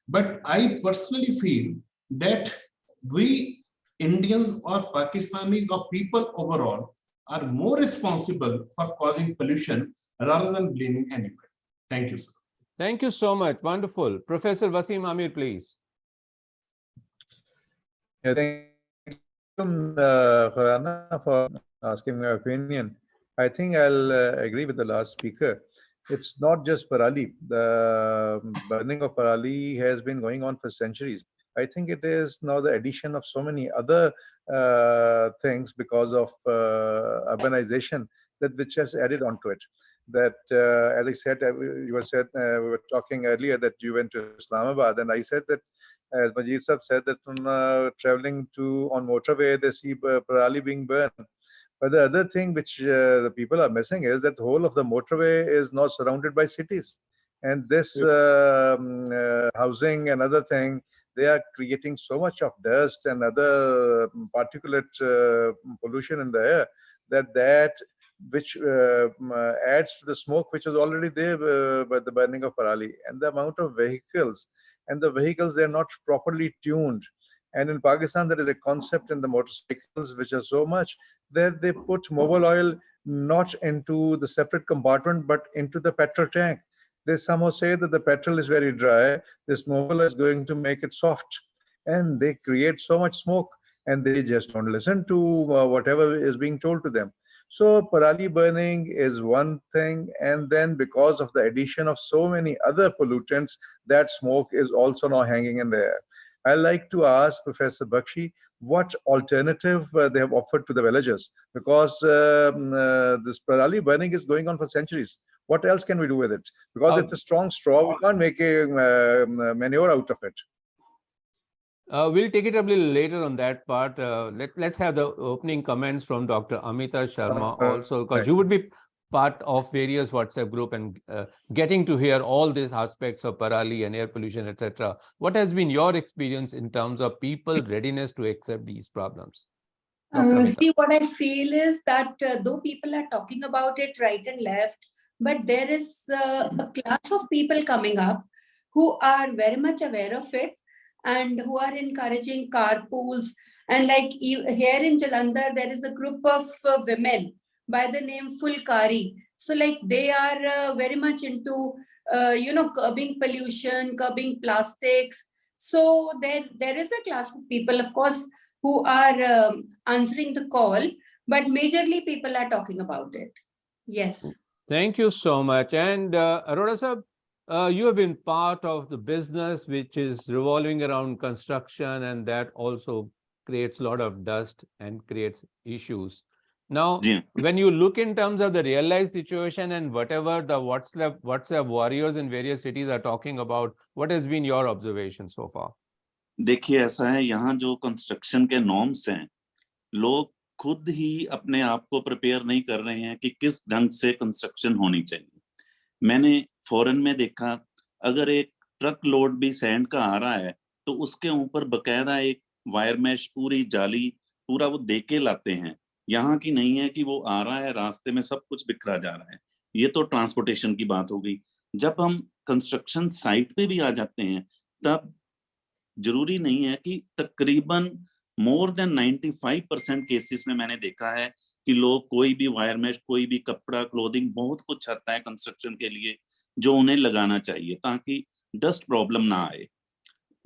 But I personally feel that we Indians or Pakistanis or people overall are more responsible for causing pollution rather than blaming anybody. Thank you, sir.
Thank you so much. Wonderful. Professor Wasim Amir, please.
Yeah, thank you, Khurana, for asking my opinion. I think I'll agree with the last speaker. It's not just parali. The burning of parali has been going on for centuries. I think it is now the addition of so many other things because of urbanization that which has added onto it. That, as I said, we were talking earlier that you went to Islamabad, and I said that, as Majid Sahab said, that from traveling on motorway, they see parali being burned. But the other thing which the people are missing is that the whole of the motorway is not surrounded by cities. And this housing and other thing, they are creating so much of dust and other particulate pollution in the air that which adds to the smoke which was already there by the burning of parali. And the amount of vehicles, and the vehicles, they're not properly tuned. And in Pakistan, there is a concept in the motorcycles which are so much that they put mobile oil not into the separate compartment, but into the petrol tank. They somehow say that the petrol is very dry, this mobile is going to make it soft. And they create so much smoke, and they just don't listen to whatever is being told to them. So parali burning is one thing, and then because of the addition of so many other pollutants, that smoke is also now hanging in the air. I'd like to ask Professor Bakshi what alternative they have offered to the villagers, because this parali burning is going on for centuries. What else can we do with it? Because it's a strong straw, we can't make a manure out of it.
We'll take it up a little later on that part. Let's have the opening comments from Dr. Amita Sharma also, because you would be part of various WhatsApp group and getting to hear all these aspects of parali and air pollution, etc. What has been your experience in terms of people readiness to accept these problems?
See, what I feel is that though people are talking about it right and left, but there is a class of people coming up who are very much aware of it and who are encouraging carpools. And like here in Jalandhar, there is a group of women by the name Fulkari. So like they are very much into, curbing pollution, curbing plastics. So there is a class of people, of course, who are answering the call, but majorly people are talking about it. Yes.
Thank you so much. And Arora sir, you have been part of the business which is revolving around construction, and that also creates a lot of dust and creates issues. Now, when you look in terms of the real life situation and whatever the WhatsApp warriors in various cities are talking about, what has been your observation so far?
देखिए, ऐसा है, यहाँ जो construction के norms हैं, लोग खुद ही अपने आप को प्रिपेयर नहीं कर रहे हैं कि किस ढंग से कंस्ट्रक्शन होनी चाहिए। मैंने फॉरेन में देखा, अगर एक ट्रक लोड भी सैंड का आ रहा है तो उसके ऊपर बकायदा एक वायर मैश, पूरी जाली, पूरा वो दे के लाते हैं। यहाँ की नहीं है कि वो आ रहा है, रास्ते में सब कुछ बिखरा जा रहा है। ये तो ट्रांसपोर्टेशन की बात हो गई। जब हम कंस्ट्रक्शन साइट पे भी आ जाते हैं, तब जरूरी नहीं है कि तकरीबन मोर देन 95% केसेस में मैंने देखा है कि लोग कोई भी वायर मैश, कोई भी कपड़ा, क्लोथिंग, बहुत कुछ आता है कंस्ट्रक्शन के लिए जो उन्हें लगाना चाहिए ताकि डस्ट प्रॉब्लम ना आए।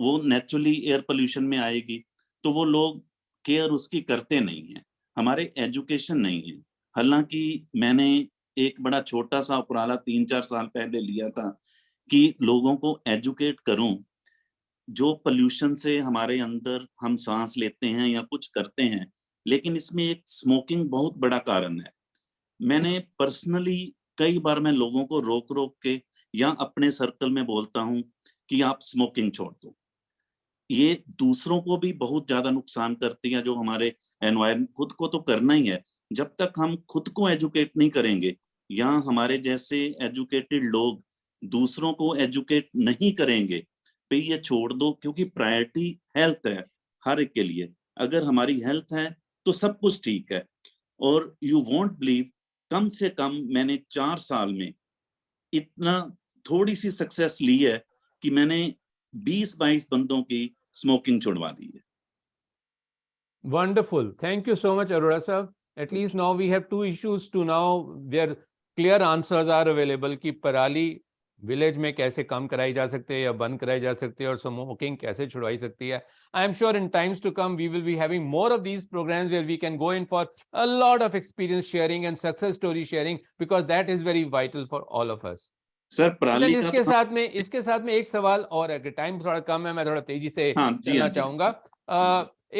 वो नेचुरली एयर पोल्यूशन में आएगी, तो वो लोग केयर उसकी करते नहीं है। हमारे एजुकेशन नहीं है। हालांकि मैंने एक बड़ा छोटा सा उपराला 3-4 साल पहले लिया था कि लोगों को एजुकेट करूं, जो पोल्यूशन से हमारे अंदर हम सांस लेते हैं या कुछ करते हैं, लेकिन इसमें एक स्मोकिंग बहुत बड़ा कारण है। मैंने पर्सनली कई बार मैं लोगों को रोक के या अपने सर्कल में बोलता हूं कि आप स्मोकिंग छोड़ दो। ये दूसरों को भी बहुत ज्यादा नुकसान करती है, जो हमारे एनवायरनमेंट, खुद को तो करना ही है। जब तक हम खुद को एजुकेट नहीं करेंगे या हमारे जैसे एजुकेटेड लोग दूसरों को एजुकेट नहीं करेंगे, पे ये छोड़ दो, क्योंकि प्रायोरिटी हेल्थ है हर एक के लिए। अगर हमारी हेल्थ है तो सब कुछ ठीक है। और यू वोंट बिलीव, कम से कम मैंने 4 साल में इतना थोड़ी सी सक्सेस ली है कि मैंने 20-22 बंदों की स्मोकिंग छुड़वा दी है।
Wonderful. Thank you so much, Arora sir. At least now we have 2 issues to now where clear answers are available कि पराली विलेज में कैसे कम कराई जा सकती है या बंद कराई जा सकती है और स्मोकिंग कैसे छुड़वाई सकती है। I am sure in times to come we will be having more of these programs where we can go in for a lot of experience sharing and success story sharing, because that is very vital for all of us.
Sir पराली का
इसके साथ में एक सवाल और है, time थोड़ा कम है, मैं थोड़ा तेजी से चलना चाहूंगा।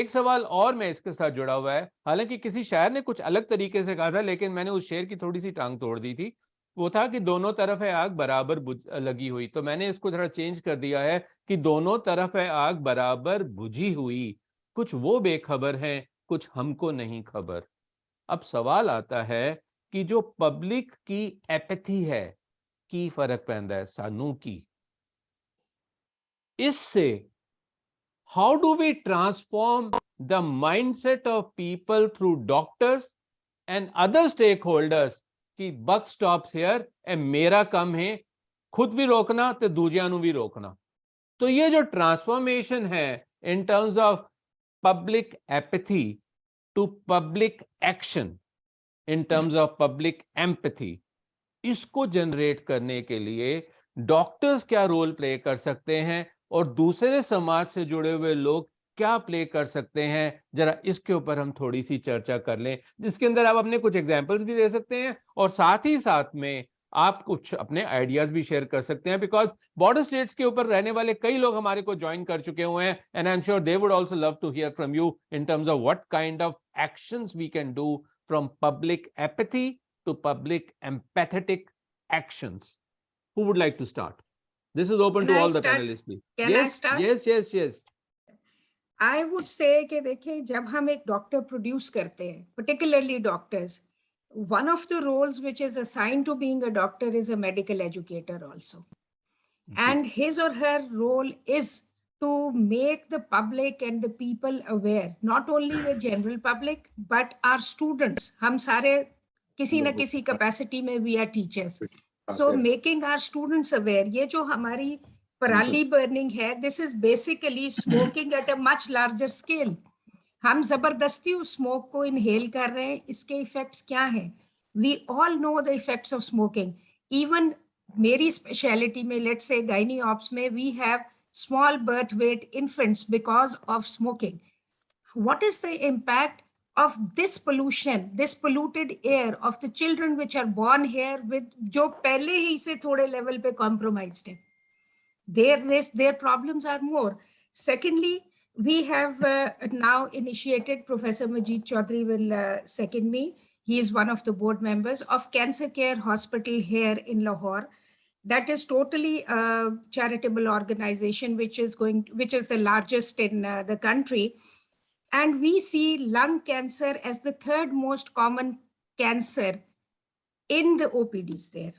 एक सवाल और मैं इसके साथ जुड़ा हुआ है। हालांकि किसी शायर ने कुछ अलग तरीके से कहा था, लेकिन मैंने उस शेर की थोड़ी सी टांग तोड़ दी थी। वो था कि दोनों तरफ है आग बराबर लगी हुई। तो मैंने इसको थोड़ा चेंज कर दिया है कि दोनों तरफ है आग बराबर बुझी हुई, कुछ वो बेखबर हैं, कुछ हमको नहीं खबर। अब सवाल आता है कि जो पब्लिक की एपैथी है, की फर्क पैंदा है सानू की, इससे how do we transform the mindset of people through doctors and other stakeholders कि buck stops here and मेरा कम है, खुद भी रोकना ते दूजियां नू भी रोकना। तो ये जो ट्रांसफॉर्मेशन है in terms of public apathy to public action, in terms of public empathy, इसको जनरेट करने के लिए डॉक्टर्स क्या रोल प्ले कर सकते हैं और दूसरे समाज से जुड़े हुए लोग क्या प्ले कर सकते हैं, जरा इसके ऊपर हम थोड़ी सी चर्चा कर लें, जिसके अंदर आप अपने कुछ एग्जांपल्स भी दे सकते हैं और साथ ही साथ में आप कुछ अपने आइडियाज भी शेयर कर सकते हैं, बिकॉज बॉर्डर स्टेट्स के ऊपर रहने वाले कई लोग हमारे को ज्वाइन कर चुके हुए हैं and I am sure they would also love to hear from you in terms of what kind of actions we can do from public apathy to public empathetic actions. Who would like to start? This is open to all the panelists, please.
Can I start?
Yes.
I would say कि देखिए, जब हम एक doctor produce करते हैं, particularly doctors, one of the roles which is assigned to being a doctor is a medical educator also. And his or her role is to make the public and the people aware, not only the general public, but our students. Hum sare kisi na kisi capacity mein we are teachers. So making our students aware, ye jo hamari parali burning hai, this is basically smoking at a much larger scale. हम जबरदस्ती उस smoke को inhale कर रहे हैं, इसके effects क्या हैं? We all know the effects of smoking. Even मेरी स्पेशलिटी में, लेट्स से गायनी ऑप्स में, we have small birth weight infants because of smoking. What is the impact of this pollution, this polluted air of the children which are born here with जो पहले ही से थोड़े level पे compromised है? Their problems are more. Secondly, we have now initiated, Professor Majid Chaudhary will second me. He is one of the board members of Cancer Care Hospital here in Lahore. That is totally a charitable organization, which is the largest in the country. And we see lung cancer as the third most common cancer in the OPDs there.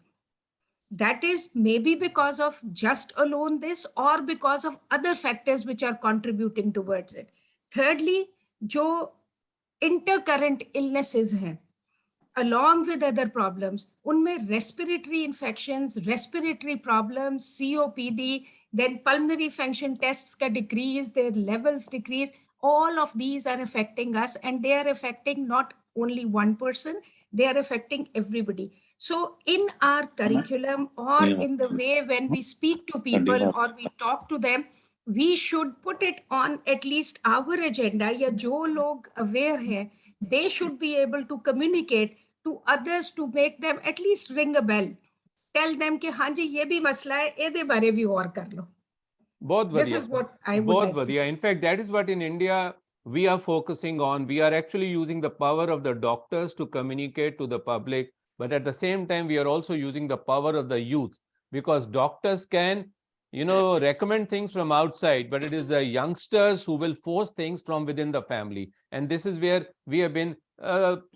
That is maybe because of just alone this, or because of other factors which are contributing towards it. Thirdly, jo intercurrent illnesses hain, along with other problems, unme respiratory infections, respiratory problems, COPD, then pulmonary function tests ka decrease, their levels decrease. All of these are affecting us, and they are affecting not only one person, they are affecting everybody. So in our curriculum, or in the way when we speak to people or we talk to them, we should put it on at least our agenda. Ya jo log aware hai, they should be able to communicate to others to make them at least ring a bell. Tell them कि हाँ जी ये भी मसला है, ਇਹਦੇ ਬਾਰੇ भी और कर लो. This is what I would like to say.
In fact, that is what in India we are focusing on. We are actually using the power of the doctors to communicate to the public, but at the same time, we are also using the power of the youth, because doctors can, recommend things from outside, but it is the youngsters who will force things from within the family. And this is where we have been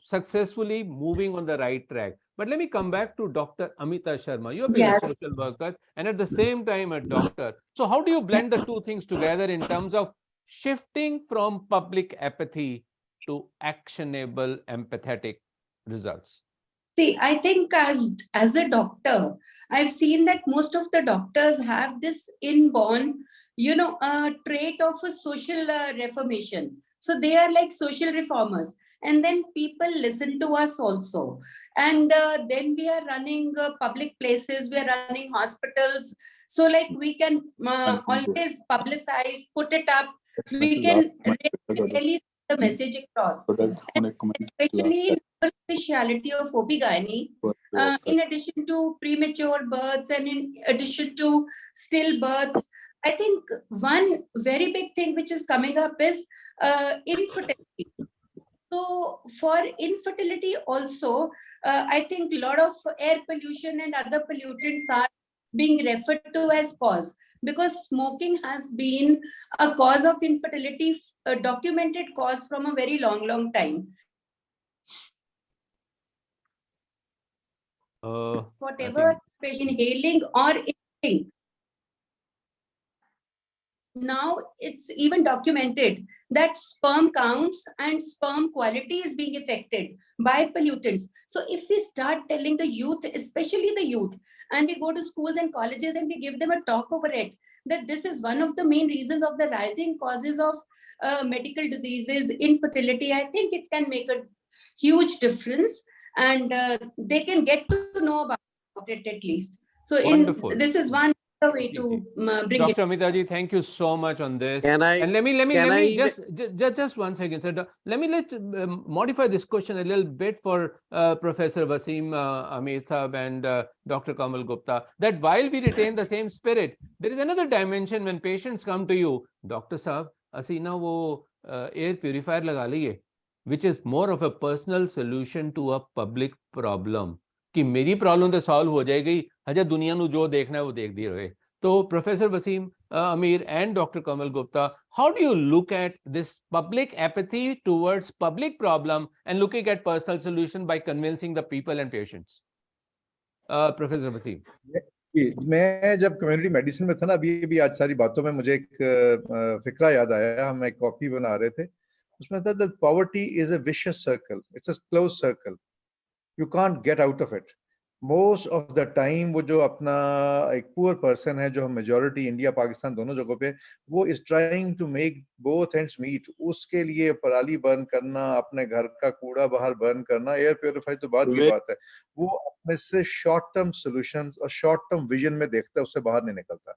successfully moving on the right track. But let me come back to Dr. Amita Sharma. You have been a social worker and at the same time a doctor. So how do you blend the two things together in terms of shifting from public apathy to actionable, empathetic results?
See, I think as a doctor, I've seen that most of the doctors have this inborn, trait of a social reformation. So they are like social reformers. And then people listen to us also. And then we are running public places, we are running hospitals. So like we can always publicize, put it up. We can really the message across. And especially in the speciality of OB-GYN, in addition to premature births and in addition to stillbirths, I think one very big thing which is coming up is infertility. So for infertility also, I think a lot of air pollution and other pollutants are being referred to as cause, because smoking has been a cause of infertility, a documented cause from a very long time. Whatever inhaling or eating. Now it's even documented that sperm counts and sperm quality is being affected by pollutants. So if we start telling the youth, especially the youth, and we go to schools and colleges and we give them a talk over it, that this is one of the main reasons of the rising causes of medical diseases, infertility, I think it can make a huge difference, and they can get to know about it at least. So this is one way to bring
Dr. Amita ji, thank you so much on this.
And
let me just one second, sir. Let me modify this question a little bit for Professor Waseem Amir Saab and Dr. Kamal Gupta, that while we retain the same spirit, there is another dimension when patients come to you, Dr. Saab, asi na wo air purifier laga liye, which is more of a personal solution to a public problem. कि मेरी problem तो solve हो जाएगी, अच्छा दुनिया ਨੂੰ जो देखना है वो देख दिए रहे. तो professor Waseem, Amir and Dr. Kamal Gupta, how do you look at this public apathy towards public problem and looking at personal solution by convincing the people and patients? Professor Wasim.
मैं जब कम्युनिटी मेडिसिन में था ना, अभी आज सारी बातों में मुझे एक फिक्रा याद आया. हम एक कॉपी बना रहे थे, उसमें था that poverty is a vicious circle. It's a closed circle. You can't get out of it. Most of the time वो जो अपना एक poor person है, जो majority इंडिया पाकिस्तान दोनों जगहों पे, वो is trying to make both ends meet. उसके लिए पराली बर्न करना, अपने घर का कूड़ा बाहर बर्न करना, एयर प्योरीफाई तो बात की बात है, वो अपने से short term solutions और short term vision में देखता है, उससे बाहर नहीं निकलता.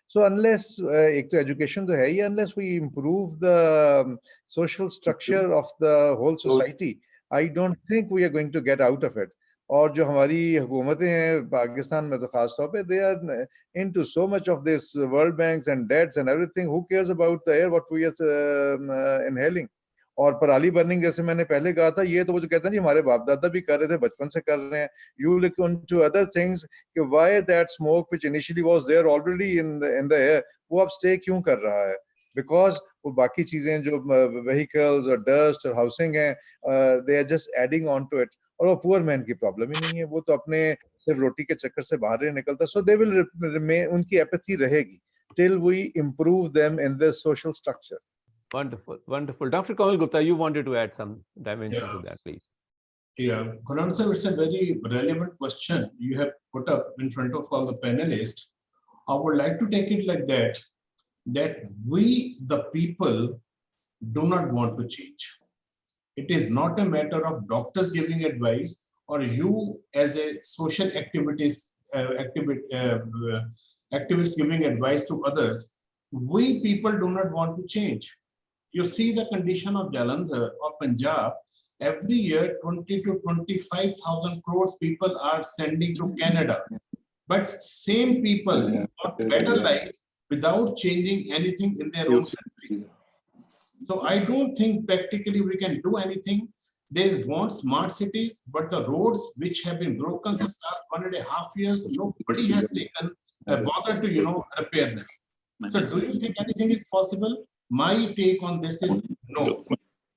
So unless एक तो education तो है ही, unless we improve the social structure of the whole society, I don't think we are going to get out of it. और जो हमारी हुकूमतें हैं पाकिस्तान में तो खास तौर पे, they are into so much of this world banks and debts and everything. Who cares about the air what we are inhaling? और पराली बर्निंग जैसे मैंने पहले कहा था, ये तो वो जो कहते हैं जी हमारे बाप दादा भी कर रहे थे, बचपन से कर रहे हैं. You look into other things कि why that smoke which initially was there already in the air, वो अब stay क्यों कर रहा है? Because वो बाकी चीजें जो vehicles और dust और housing हैं, they are just adding on to it. और वो पुअर मैन की प्रॉब्लम ही नहीं है, वो तो अपने सिर्फ रोटी के चक्कर से बाहर नहीं निकलता. सो दे विल रिमेन, उनकी एपैथी रहेगी till we improve them in the social structure.
Wonderful, wonderful. Dr. Kamal Gupta, you wanted to add some dimension to that, please.
Yeah, Quran sir, it's a very relevant question you have put up in front of all the panelists. I would like to take it like that we, the people, do not want to change. It is not a matter of doctors giving advice or you as a social activist giving advice to others. We people do not want to change. You see the condition of Jalandhar or Punjab. Every year, 20 to 25,000 crores people are sending to Canada. But same people want better life without changing anything in their own country. So I don't think practically we can do anything. They want smart cities, but the roads which have been broken since last 1.5 years, nobody has taken a bother to repair them. So do you think anything is possible? My take on this is no.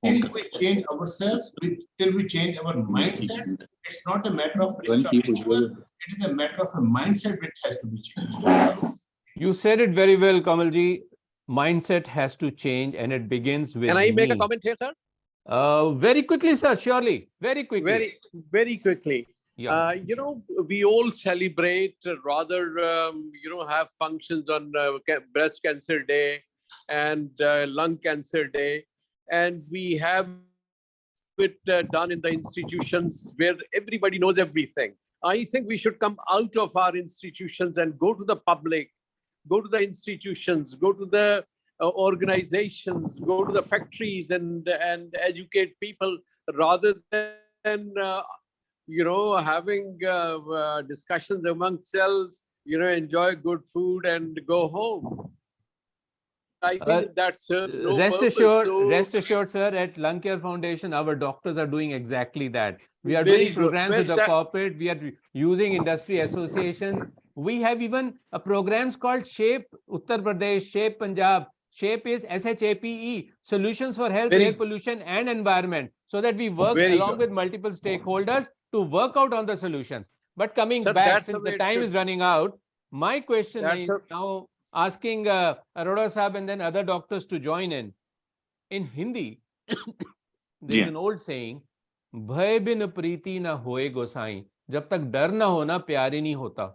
Till we change ourselves, till we change our mindsets, it's not a matter of rich or poor. It is a matter of a mindset which has to be changed.
You said it very well, Kamalji. Mindset has to change and it begins with
Can I make
me.
a comment here, sir?
Very quickly, sir, surely. Very quickly.
Very quickly.
Yeah.
We all celebrate, rather, have functions on Breast Cancer Day and Lung Cancer Day. And we have it done in the institutions where everybody knows everything. I think we should come out of our institutions and go to the public, go to the institutions, go to the organizations, go to the factories and educate people rather than, having discussions amongst selves, enjoy good food and go home. I think that serves no purpose.
Rest assured, sir, at Lung Care Foundation, our doctors are doing exactly that. We are
Very
doing programs
good.
with the corporate. We are using industry associations. We have even programs called Shape Uttar Pradesh, Shape Punjab. Shape is SHAPE, Solutions for Health, Air Pollution and Environment, so that we work along with multiple stakeholders to work out on the solutions. But coming back, since the time is running out, my question is now asking Arora Saab and then other doctors to join in. In Hindi, there's an old saying, Bhay bin preeti na hoye gosai. Jab tak dar na ho na, pyar hi nahi hota.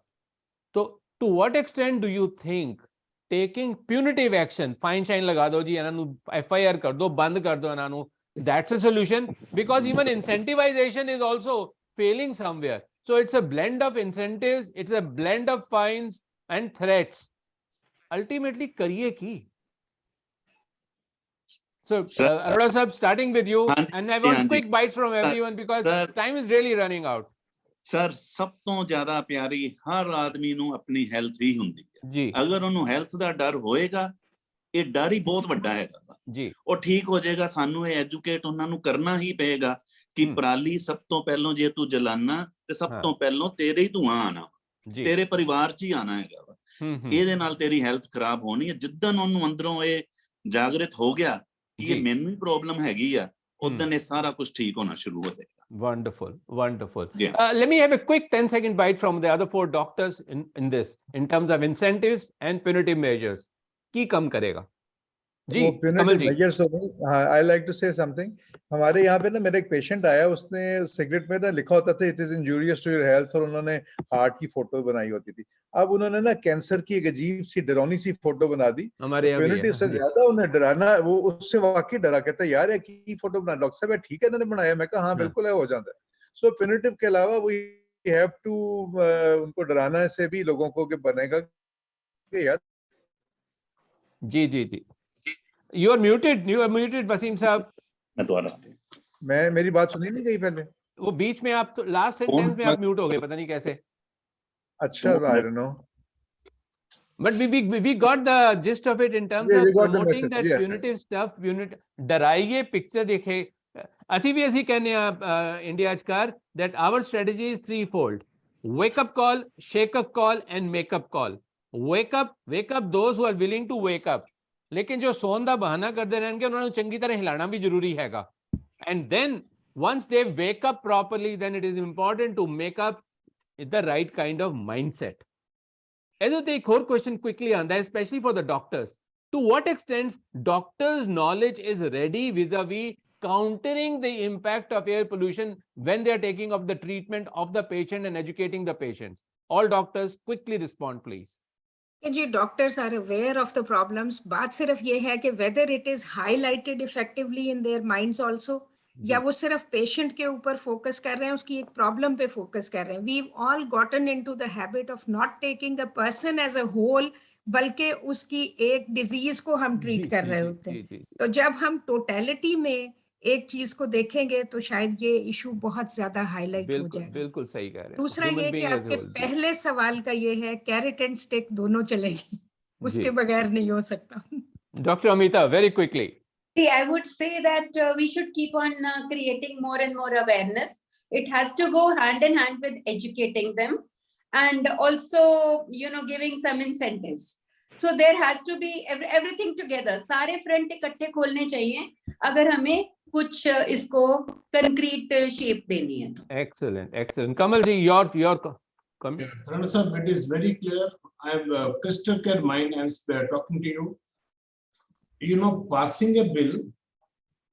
So, to what extent do you think taking punitive action, fine shine laga do ji, ananu FIR kar do, band kar do ananu, that's a solution? Because even incentivization is also failing somewhere. So, it's a blend of incentives, it's a blend of fines and threats. Ultimately, kariye ki. So, Arora Sahab, starting with you, and I want quick bites from everyone because time is really running out.
Sir सब तो ज्यादा प्यारी हर आदमी ਨੂੰ ਆਪਣੀ health ਹੀ ਹੁੰਦੀ ਹੈ ਜੀ ਅਗਰ ਉਹਨੂੰ ਹੈਲਥ ਦਾ ਡਰ ਹੋਏਗਾ ਇਹ ਡਰ ਹੀ ਬਹੁਤ ਵੱਡਾ ਹੈਗਾ ਜੀ ਉਹ ਠੀਕ ਹੋ ਜਾਏਗਾ ਸਾਨੂੰ ਇਹ ਐਜੂਕੇਟ ਉਹਨਾਂ ਨੂੰ ਕਰਨਾ ਹੀ ਪਏਗਾ ਕਿ ਪਰਾਲੀ ਸਭ ਤੋਂ ਪਹਿਲਾਂ ਜੇ ਤੂੰ ਜਲਾਨਾ ਤੇ ਸਭ ਤੋਂ ਪਹਿਲਾਂ ਤੇਰੇ ਹੀ ਧੂਆਂ ਆਣਾ ਤੇਰੇ ਪਰਿਵਾਰ 'ਚ ਹੀ ਆਣਾ ਹੈਗਾ ਇਹਦੇ ਨਾਲ ਤੇਰੀ ਹੈਲਥ ਖਰਾਬ ਹੋਣੀ ਹੈ। ਜਿੱਦਣ ਉਹਨੂੰ ਅੰਦਰੋਂ ਇਹ ਜਾਗਰਿਤ ਹੋ ਗਿਆ ਕਿ ਇਹ ਮੈਨੂੰ ਹੀ ਪ੍ਰੋਬਲਮ ਹੈਗੀ ਆ, ਉਦੋਂ ਇਹ ਸਾਰਾ ਕੁਝ ਠੀਕ ਹੋਣਾ ਸ਼ੁਰੂ ਹੋ ਜਾਏਗਾ।
Wonderful, wonderful. Let me have a quick 10-second bite from the other 4 doctors in this, in terms of incentives and punitive measures. की कम करेगा? जी, कमल जी।
हाँ, I like to say something. हमारे यहाँ पे ना मेरा एक पेशेंट आया, उसने सिगरेट में ना लिखा होता था it is injurious to your health, और उन्होंने हार्ट की फोटो बनाई होती थी। अब उन्होंने ना कैंसर की एक अजीब सी डरावनी सी फोटो बना दी।
हमारे यहाँ
कम्युनिटी से ज्यादा उन्हें डराना, वो उससे वाकई डरा, कहता है यार की फोटो बना, डॉक्टर साहब ठीक है इन्होंने बनाया। मैं कहा हाँ बिल्कुल है, हो जाता है। सो प्यूनिटिव के अलावा वी हैव टू उनको डराना से भी लोगों को कि बनेगा कि यार।
जी जी जी, you are muted वसीम साहब।
मैं दोबारा,
मेरी बात सुनी नहीं गई पहले,
वो बीच में आप लास्ट सेंटेंस में आप म्यूट हो गए, पता नहीं कैसे।
अच्छा, I don't know.
But we got the gist of it in terms of promoting that punitive stuff, डराइए पिक्चर देखे। ਅਸੀਂ कहने इंडिया कार that our strategy is threefold: wake up call, shake up call and make up call. wake up those who are willing to wake up, लेकिन जो सोन दा बहाना करते रहणगे ਉਹਨਾਂ ਨੂੰ ਚੰਗੀ ਤਰ੍ਹਾਂ ਹਿਲਾਣਾ ਵੀ ਜ਼ਰੂਰੀ ਹੈਗਾ। And then once they wake up properly, then it is important to make up the right kind of mindset. ਇਹਦੇ ਤੇ ਇੱਕ ਹੋਰ question quickly ਆਂਦਾ ਹੈ, especially for the doctors. To what extent doctors' knowledge is ready vis-a-vis countering the impact of air pollution when they are taking up the treatment of the patient and educating the patients? All doctors quickly respond, please.
जी, doctors are aware of the problems. बात सिर्फ ये है कि whether it is highlighted effectively in their minds also, या वो सिर्फ patient के ऊपर फोकस कर रहे हैं, उसकी एक प्रॉब्लम पे फोकस कर रहे हैं। We all gotten into the habit of not taking the person as a whole, बल्कि उसकी एक डिजीज को हम ट्रीट कर रहे होते हैं। तो जब हम टोटलिटी में एक चीज को देखेंगे तो शायद ये इशू बहुत ज्यादा हाईलाइट हो जाएगा।
बिल्कुल सही कह रहे हैं।
दूसरा ये कि आपके पहले सवाल का ये है, कैरेट एंड स्टिक दोनों चलेगी, उसके बगैर नहीं हो सकता।
Doctor Amita, very quickly.
See, I would say that we should keep on creating more and more awareness. It has to go hand in hand with educating them and also, giving some incentives. So there has to be everything together. सारे front इकट्ठे खोलने चाहिए अगर हमें कुछ इसको concrete shape देनी है।
Excellent, excellent. Kamal ji, your comment.
Rana sir, it is very clear. I have crystal clear mind and talking to you. Passing a bill,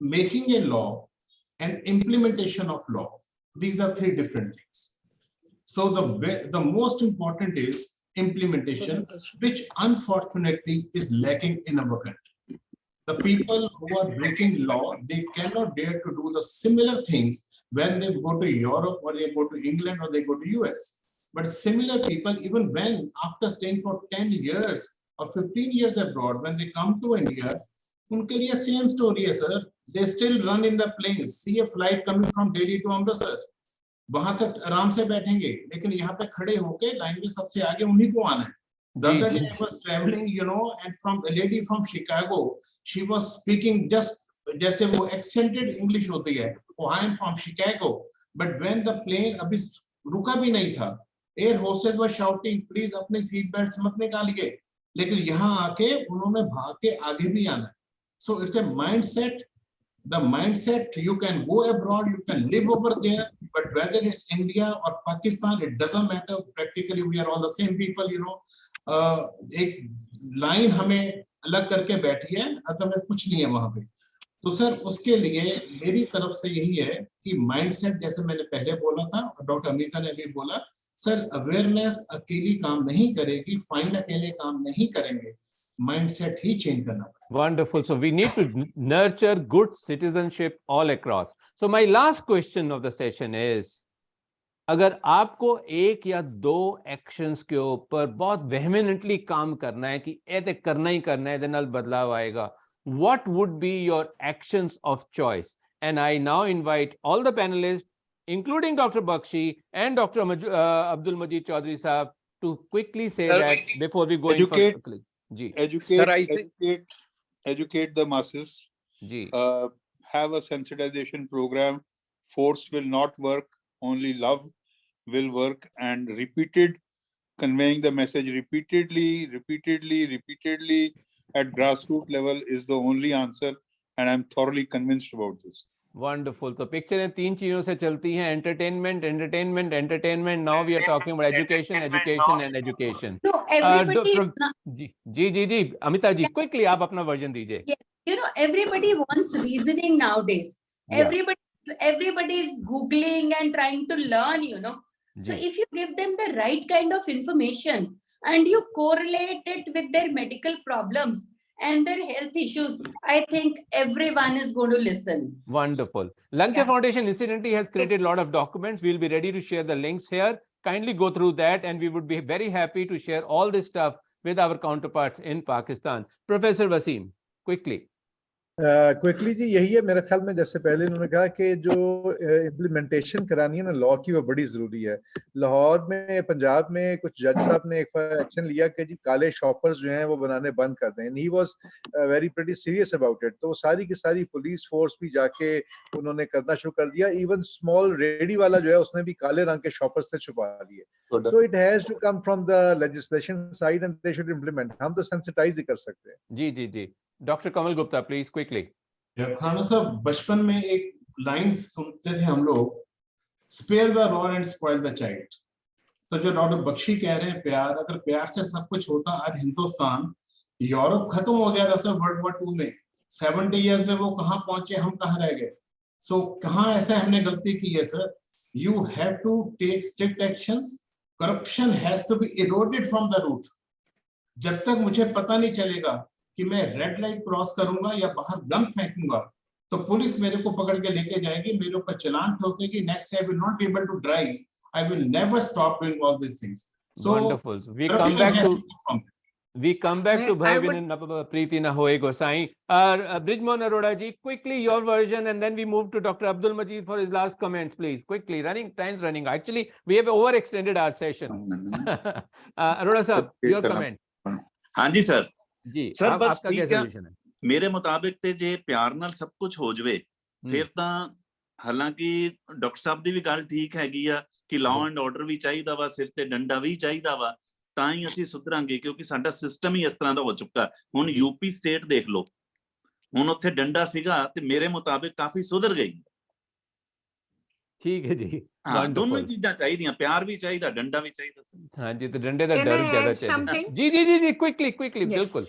making a law, and implementation of law. These are 3 different things. So the most important is implementation, which unfortunately is lacking in our country. The people who are breaking law, they cannot dare to do the similar things when they go to Europe or they go to England or they go to US. But similar people, even when after staying for 10 years or 15 years abroad, when they come to India, unke liye same story hai sir. They still run in the planes, see a flight coming from Delhi to Amritsar. वहां तक आराम से बैठेंगे, लेकिन यहाँ पे खड़े होके लाइन में सबसे आगे उन्हीं को आना है। The other day I was traveling, and from a lady from Chicago, she was speaking just जैसे वो accented English होती है, oh I am from Chicago, but when the plane अभी रुका भी नहीं था, air hostess was shouting, please अपने seat belts मत निकालिए, लेकिन यहाँ आके उन्होंने भाग के आगे भी आना है। So it's a mindset. The mindset, you can go abroad, you can live over there, but whether it's India or Pakistan, it doesn't matter. Practically, we are all the same people, एक line हमें अलग करके बैठी है, otherwise कुछ नहीं है वहां पे। तो सर उसके लिए मेरी तरफ से यही है कि माइंडसेट, जैसे मैंने पहले बोला था और डॉक्टर अमिता ने भी बोला, सर अवेयरनेस अकेली काम नहीं करेगी, फाइन अकेले काम नहीं करेंगे, mindset ही change करना पड़ेगा।
Wonderful. So we need to nurture good citizenship all across. So my last question of the session is, अगर आपको 1 या 2 actions के ऊपर बहुत vehemently काम करना है कि ऐसे करना ही करना है, then बदलाव आएगा, what would be your actions of choice? And I now invite all the panelists, including Dr. Bakshi and Dr. Abdul Majid Chaudhary Sahab, to quickly say that before we go in for quickly.
Educate the masses. Have a sensitization program. Force will not work, only love will work, and repeated conveying the message repeatedly at grassroots level is the only answer, and I'm thoroughly convinced about this.
Wonderful. तो पिक्चरें तीन चीजों से चलती हैं, entertainment, entertainment, entertainment. Now we are talking about education, education and education.
No, everybody.
Ji, Amita ji, quickly आप अपना version दीजिए.
Yeah. You know, everybody wants reasoning nowadays.
Yeah.
Everybody is Googling and trying to learn, you know. So if you give them the right kind of information and you correlate it with their medical problems and their health issues, I think everyone is going to listen.
Wonderful. Lanka Foundation incidentally has created a lot of documents. We'll be ready to share the links here. Kindly go through that, and we would be very happy to share all this stuff with our counterparts in Pakistan. Professor Waseem, quickly.
Quickly जी यही है मेरे ख्याल में, जैसे पहले उन्होंने कहा कि जो इम्प्लीमेंटेशन करानी है ना लॉ की, वो बड़ी जरूरी है। लाहौर में, पंजाब में कुछ जज साहब ने एक एक्शन लिया कि जी काले शॉपर्स जो हैं वो बनाने बंद कर दें, and he was very pretty serious about it. तो सारी की सारी पुलिस फोर्स भी जाके उन्होंने करना शुरू कर दिया। इवन स्मॉल रेडी वाला जो है उसने भी काले रंग के शॉपर्स से छुपा लिए। So it has to come from the legislation side and they should implement. हम तो सेंसिटाइज ही कर सकते हैं।
जी। Doctor Kamal Gupta, please quickly.
खाना साहब, बचपन में एक लाइन सुनते थे हम लोग, spare the rod and spoil the child. तो जो डॉक्टर बख्शी कह रहे हैं प्यार, अगर प्यार से सब कुछ होता, आज हिंदुस्तान, यूरोप खत्म हो गया था सर वर्ल्ड वॉर 2 में। 70 इयर्स में वो कहाँ पहुंचे, हम कहाँ रह गए। सो कहाँ ऐसे हमने गलती की है sir. You have to take strict actions. Corruption has to be eroded from the root. जब तक मुझे पता नहीं चलेगा कि मैं रेड लाइट क्रॉस करूंगा या बाहर गन फेंकूंगा, तो पुलिस मेरे को पकड़ के लेके जाएगी, मेरे ऊपर चालान ठोकेगी। Next I will not be able to drive. I will never stop doing all this things. So
wonderful. we come back to bhai win preeti na hoye gosai. Brijmohan Arora ji, quickly your version, and then we move to Dr. Abdul Majid for his last comments, please. Quickly, time's running. Actually, we have overextended our session. Arora sahab, your comment.
हाँ जी sir
जी
sir, बस
आपका क्या solution है?
मेरे मुताबिक ते जे प्यार नाल सब कुछ हो जवे फिर ਤਾਂ ਹਾਲਾਂਕਿ ਡਾਕਟਰ ਸਾਹਿਬ ਦੀ ਵੀ ਗੱਲ ਠੀਕ ਹੈਗੀ ਆ ਕਿ ਲਾਅ ਐਂਡ ਆਰਡਰ ਵੀ ਚਾਹੀਦਾ ਵਾ, ਸਿਰ ਤੇ ਡੰਡਾ ਵੀ ਚਾਹੀਦਾ ਵਾ, ਤਾਂ ਹੀ ਅਸੀਂ ਸੁਧਰਾਂਗੇ, ਕਿਉਂਕਿ ਸਾਡਾ ਸਿਸਟਮ ਹੀ ਇਸ ਤਰ੍ਹਾਂ ਦਾ ਹੋ ਚੁੱਕਾ। ਹੁਣ ਯੂਪੀ ਸਟੇਟ ਦੇਖ ਲਓ, ਹੁਣ ਉੱਥੇ ਡੰਡਾ ਸੀਗਾ ਤੇ ਮੇਰੇ ਮੁਤਾबिक ਕਾਫੀ ਸੁਧਰ ਗਈ।
ठीक है जी,
हाँ, दोनों चीजें चाहिए, प्यार भी चाहिए, डंडा भी चाहिए।
हाँ जी, तो डंडे का डर ज्यादा चाहिए। जी क्विकली बिल्कुल।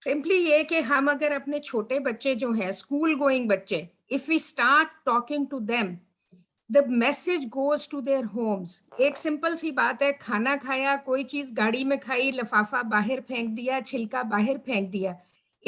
सिंपली ये कि हम अगर अपने छोटे बच्चे जो हैं, स्कूल गोइंग बच्चे, if we start talking to them, the message goes to their homes. एक सिंपल सी बात है, खाना खाया, कोई चीज गाड़ी में खाई, लिफाफा बाहर फेंक दिया, छिलका बाहर फेंक दिया।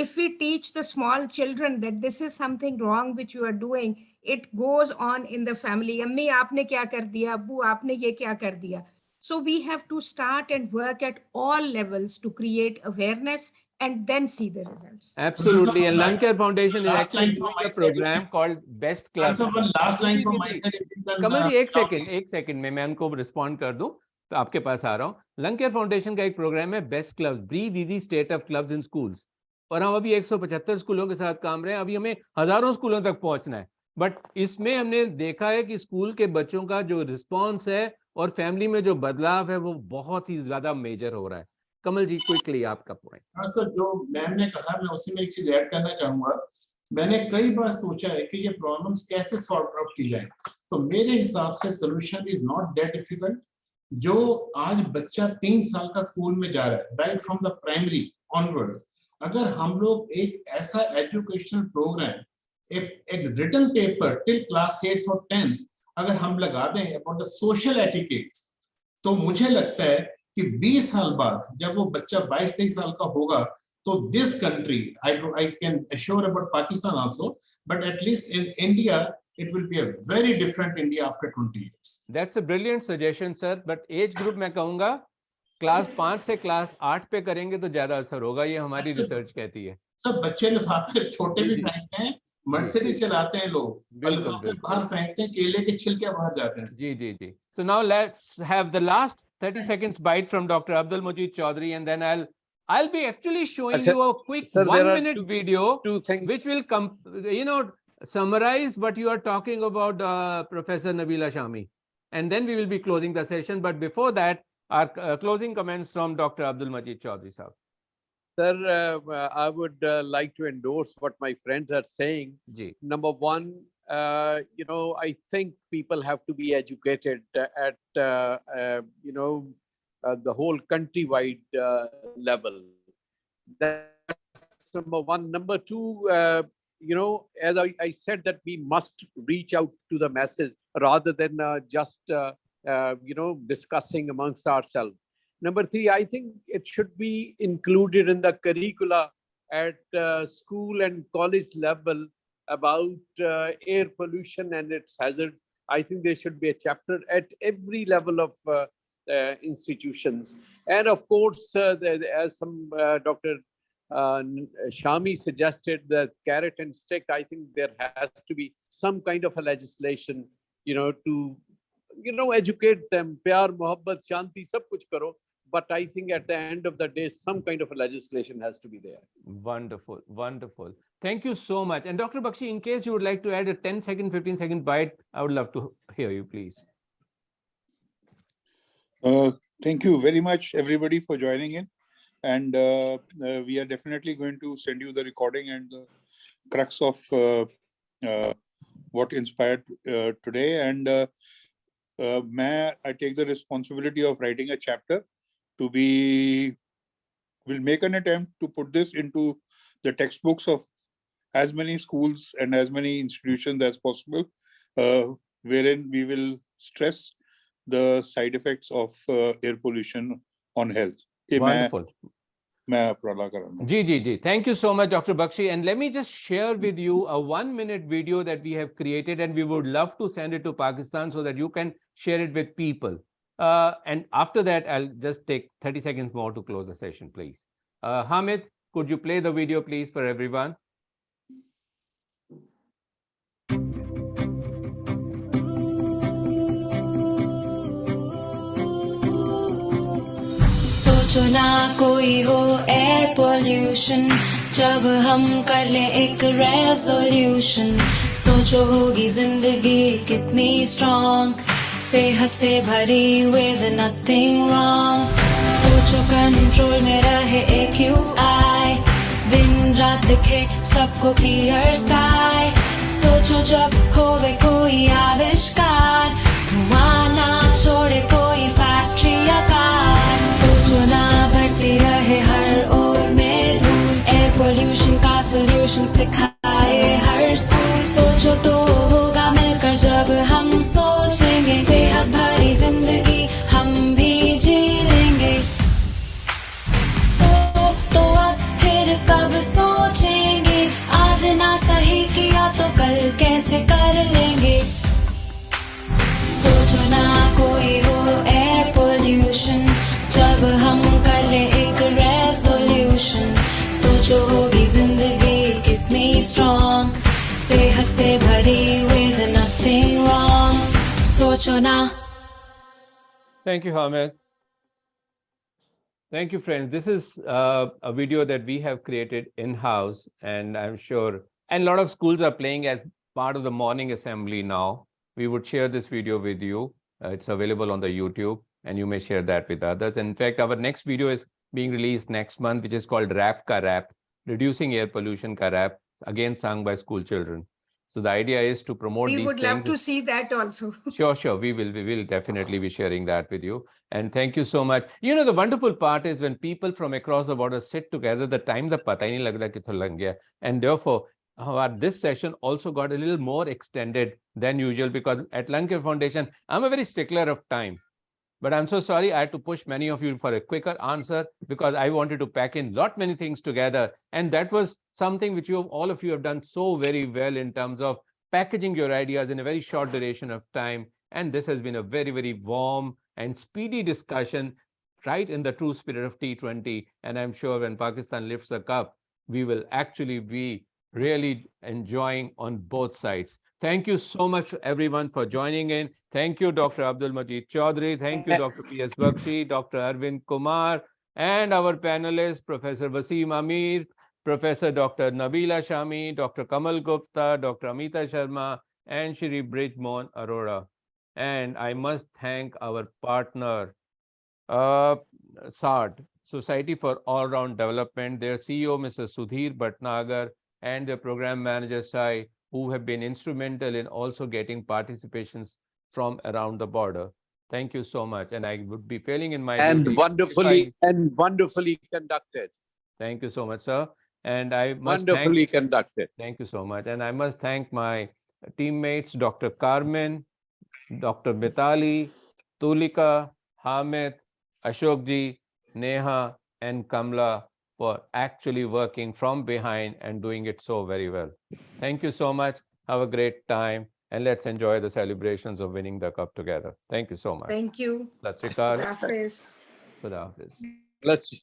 If we teach the small children that this is something wrong which you are doing, it goes on in the family. अम्मी आपने क्या कर दिया, अब्बू आपने ये क्या कर दिया। So we have to start and work at all levels to create awareness and then see the results.
Absolutely. And Lancare Foundation is actually doing a program called Best Club.
So one last line from my side.
कमल जी एक second में मैं उनको respond कर दूं, तो आपके पास आ रहा हूँ। लंकेयर फाउंडेशन का एक प्रोग्राम है best clubs, breathe easy state of clubs in schools, और हम अभी 175 स्कूलों के साथ काम रहे हैं। अभी हमें हजारों स्कूलों तक पहुंचना है, बट इसमें हमने देखा है कि स्कूल के बच्चों का जो रिस्पॉन्स है और फैमिली में जो बदलाव है वो बहुत ही ज्यादा मेजर हो रहा है। कमल जी क्विकली आपका पॉइंट।
हाँ सर, जो मैम ने कहा मैं उसी में एक चीज ऐड करना चाहूंगा। मैंने कई बार सोचा है कि ये प्रॉब्लम्स कैसे सॉल्व आउट की जाए, तो मेरे हिसाब से solution is not that difficult. जो आज बच्चा 3 साल का स्कूल में जा रहा है, right from the primary onwards, अगर हम लोग एक ऐसा एजुकेशनल प्रोग्राम, एक written paper till class 8th और 10th अगर हम लगा दें अबाउट द सोशल एटिकेट्स, तो मुझे लगता है कि 20 साल बाद जब वो बच्चा 22-23 साल का होगा, तो this country, I can assure about Pakistan also, but at least in India it will be a very different India after 20 years.
That's a brilliant suggestion sir, but age group मैं कहूंगा क्लास 5 से class 8 पे करेंगे तो ज्यादा असर होगा, ये हमारी रिसर्च कहती है।
सब बच्चे लिफाफे छोटे भी फेंकते हैं, मर्सिडीज चलाते हैं लोग, लिफाफे बाहर फेंकते हैं, केले के छिलके बाहर जाते हैं।
जी। So now let's have the last 30 seconds bite from Dr. Abdul Majid Chaudhary, and then I'll be actually showing you a quick 1-minute video which will summarize what you are talking about, Professor Nabila Shami, and then we will be closing the session. But before that, Our closing comments from Dr. Abdul Majid Chaudhary Sahab.
Sir, I would like to endorse what my friends are saying.
Ji.
Number one, I think people have to be educated at, the whole countrywide level. That's number one. Number two, as I said, that we must reach out to the masses rather than just, discussing amongst ourselves. Number three, I think it should be included in the curricula at school and college level about air pollution and its hazards. I think there should be a chapter at every level of institutions. And of course, as some Dr. Shami suggested, the carrot and stick, I think there has to be some kind of a legislation, to, educate them. Pyar, mohabbat, shanti, sab kuch karo. But I think at the end of the day, some kind of a legislation has to be there.
Wonderful, wonderful. Thank you so much. And Dr. Bakshi, in case you would like to add a 10-second, 15-second bite, I would love to hear you, please.
Thank you very much, everybody, for joining in. And we are definitely going to send you the recording and the crux of what inspired today. And I take the responsibility of writing a chapter to be, we'll make an attempt to put this into the textbooks of as many schools and as many institutions as possible, wherein we will stress the side effects of air pollution on health.
Wonderful. Ji. Thank you so much, Dr. Bakshi. And let me just share with you a 1-minute video that we have created, and we would love to send it to Pakistan so that you can share it with people. And after that, I'll just take 30 seconds more to close the session, please. Hamid, could you play the video, please, for everyone?
सोचो ना कोई हो air pollution जब हम कर ले एक resolution सोचो होगी जिंदगी कितनी स्ट्रॉन्ग सेहत से भरी with nothing wrong सोचो कंट्रोल में रहे AQI दिन रात दिखे सबको क्लियर स्काई सोचो जब होवे कोई आविष्कार धुआं ना छोड़े कोई फैक्ट्री या कार सोचो ना बढ़ती रहे हर ओर में धूल एयर पोल्यूशन का सोल्यूशन सिखाए हर स्कूल सोचो तो होगा मिलकर जब हम सोचेंगे सेहत भरी जिंदगी हम भी जी लेंगे तो अब फिर कब सोचेंगे आज ना सही किया तो कल कैसे कर लेंगे सोचो ना कोई हो एयर पोल्यूशन जब हम कर ले एक रेजोल्यूशन सोचो होगी जिंदगी कितनी स्ट्रॉन्ग सेहत से भरी with nothing wrong सोचो ना.
Thank you, Hamid. Thank you, friends. This is a video that we have created in-house, and I'm sure, and a lot of schools are playing as part of the morning assembly now. We would share this video with you. It's available on the YouTube, and you may share that with others. And in fact, our next video is being released next month, which is called Rap Ka Rap, Reducing Air Pollution Ka Rap, again sung by school children. So the idea is to promote these things.
We would love to see that also.
Sure. We will definitely be sharing that with you. And thank you so much. You know, the wonderful part is when people from across the border sit together, the time the pata hi nahi lagta kitho lag gaya. And therefore, this session also got a little more extended than usual because at Lung Care Foundation, I'm a very stickler of time. But I'm so sorry I had to push many of you for a quicker answer because I wanted to pack in many things together. And that was something which all of you have done so very well in terms of packaging your ideas in a very short duration of time. And this has been a very, very warm and speedy discussion, right in the true spirit of T20. And I'm sure when Pakistan lifts the cup, we will actually be really enjoying on both sides. Thank you so much, everyone, for joining in. Thank you, Dr. Abdul Majid Chaudhary. Thank you, Dr. P.S. Bakshi, Dr. Arvind Kumar, and our panelists, Professor Wasim Amir, Professor Dr. Nabila Shami, Dr. Kamal Gupta, Dr. Amita Sharma, and Shri Brijmohan Arora. And I must thank our partner, SARD, Society for All-Round Development, their CEO, Mr. Sudhir Bhatnagar, and their program manager, Sai, who have been instrumental in also getting participations from around the border. Thank you so much. And I would be failing in my
And
duty
wonderfully conducted.
Thank you so much, sir. And I must
Wonderfully conducted.
Thank you so much. And I must thank my teammates, Dr. Carmen, Dr. Mitali, Tulika, Hamid, Ashokji, Neha, and Kamla for actually working from behind and doing it so very well. Thank you so much. Have a great time. And let's enjoy the celebrations of winning the cup together. Thank you so much.
Thank you.
Sat Sri Akal.
Hafiz.
Khuda Hafiz.
Bless you.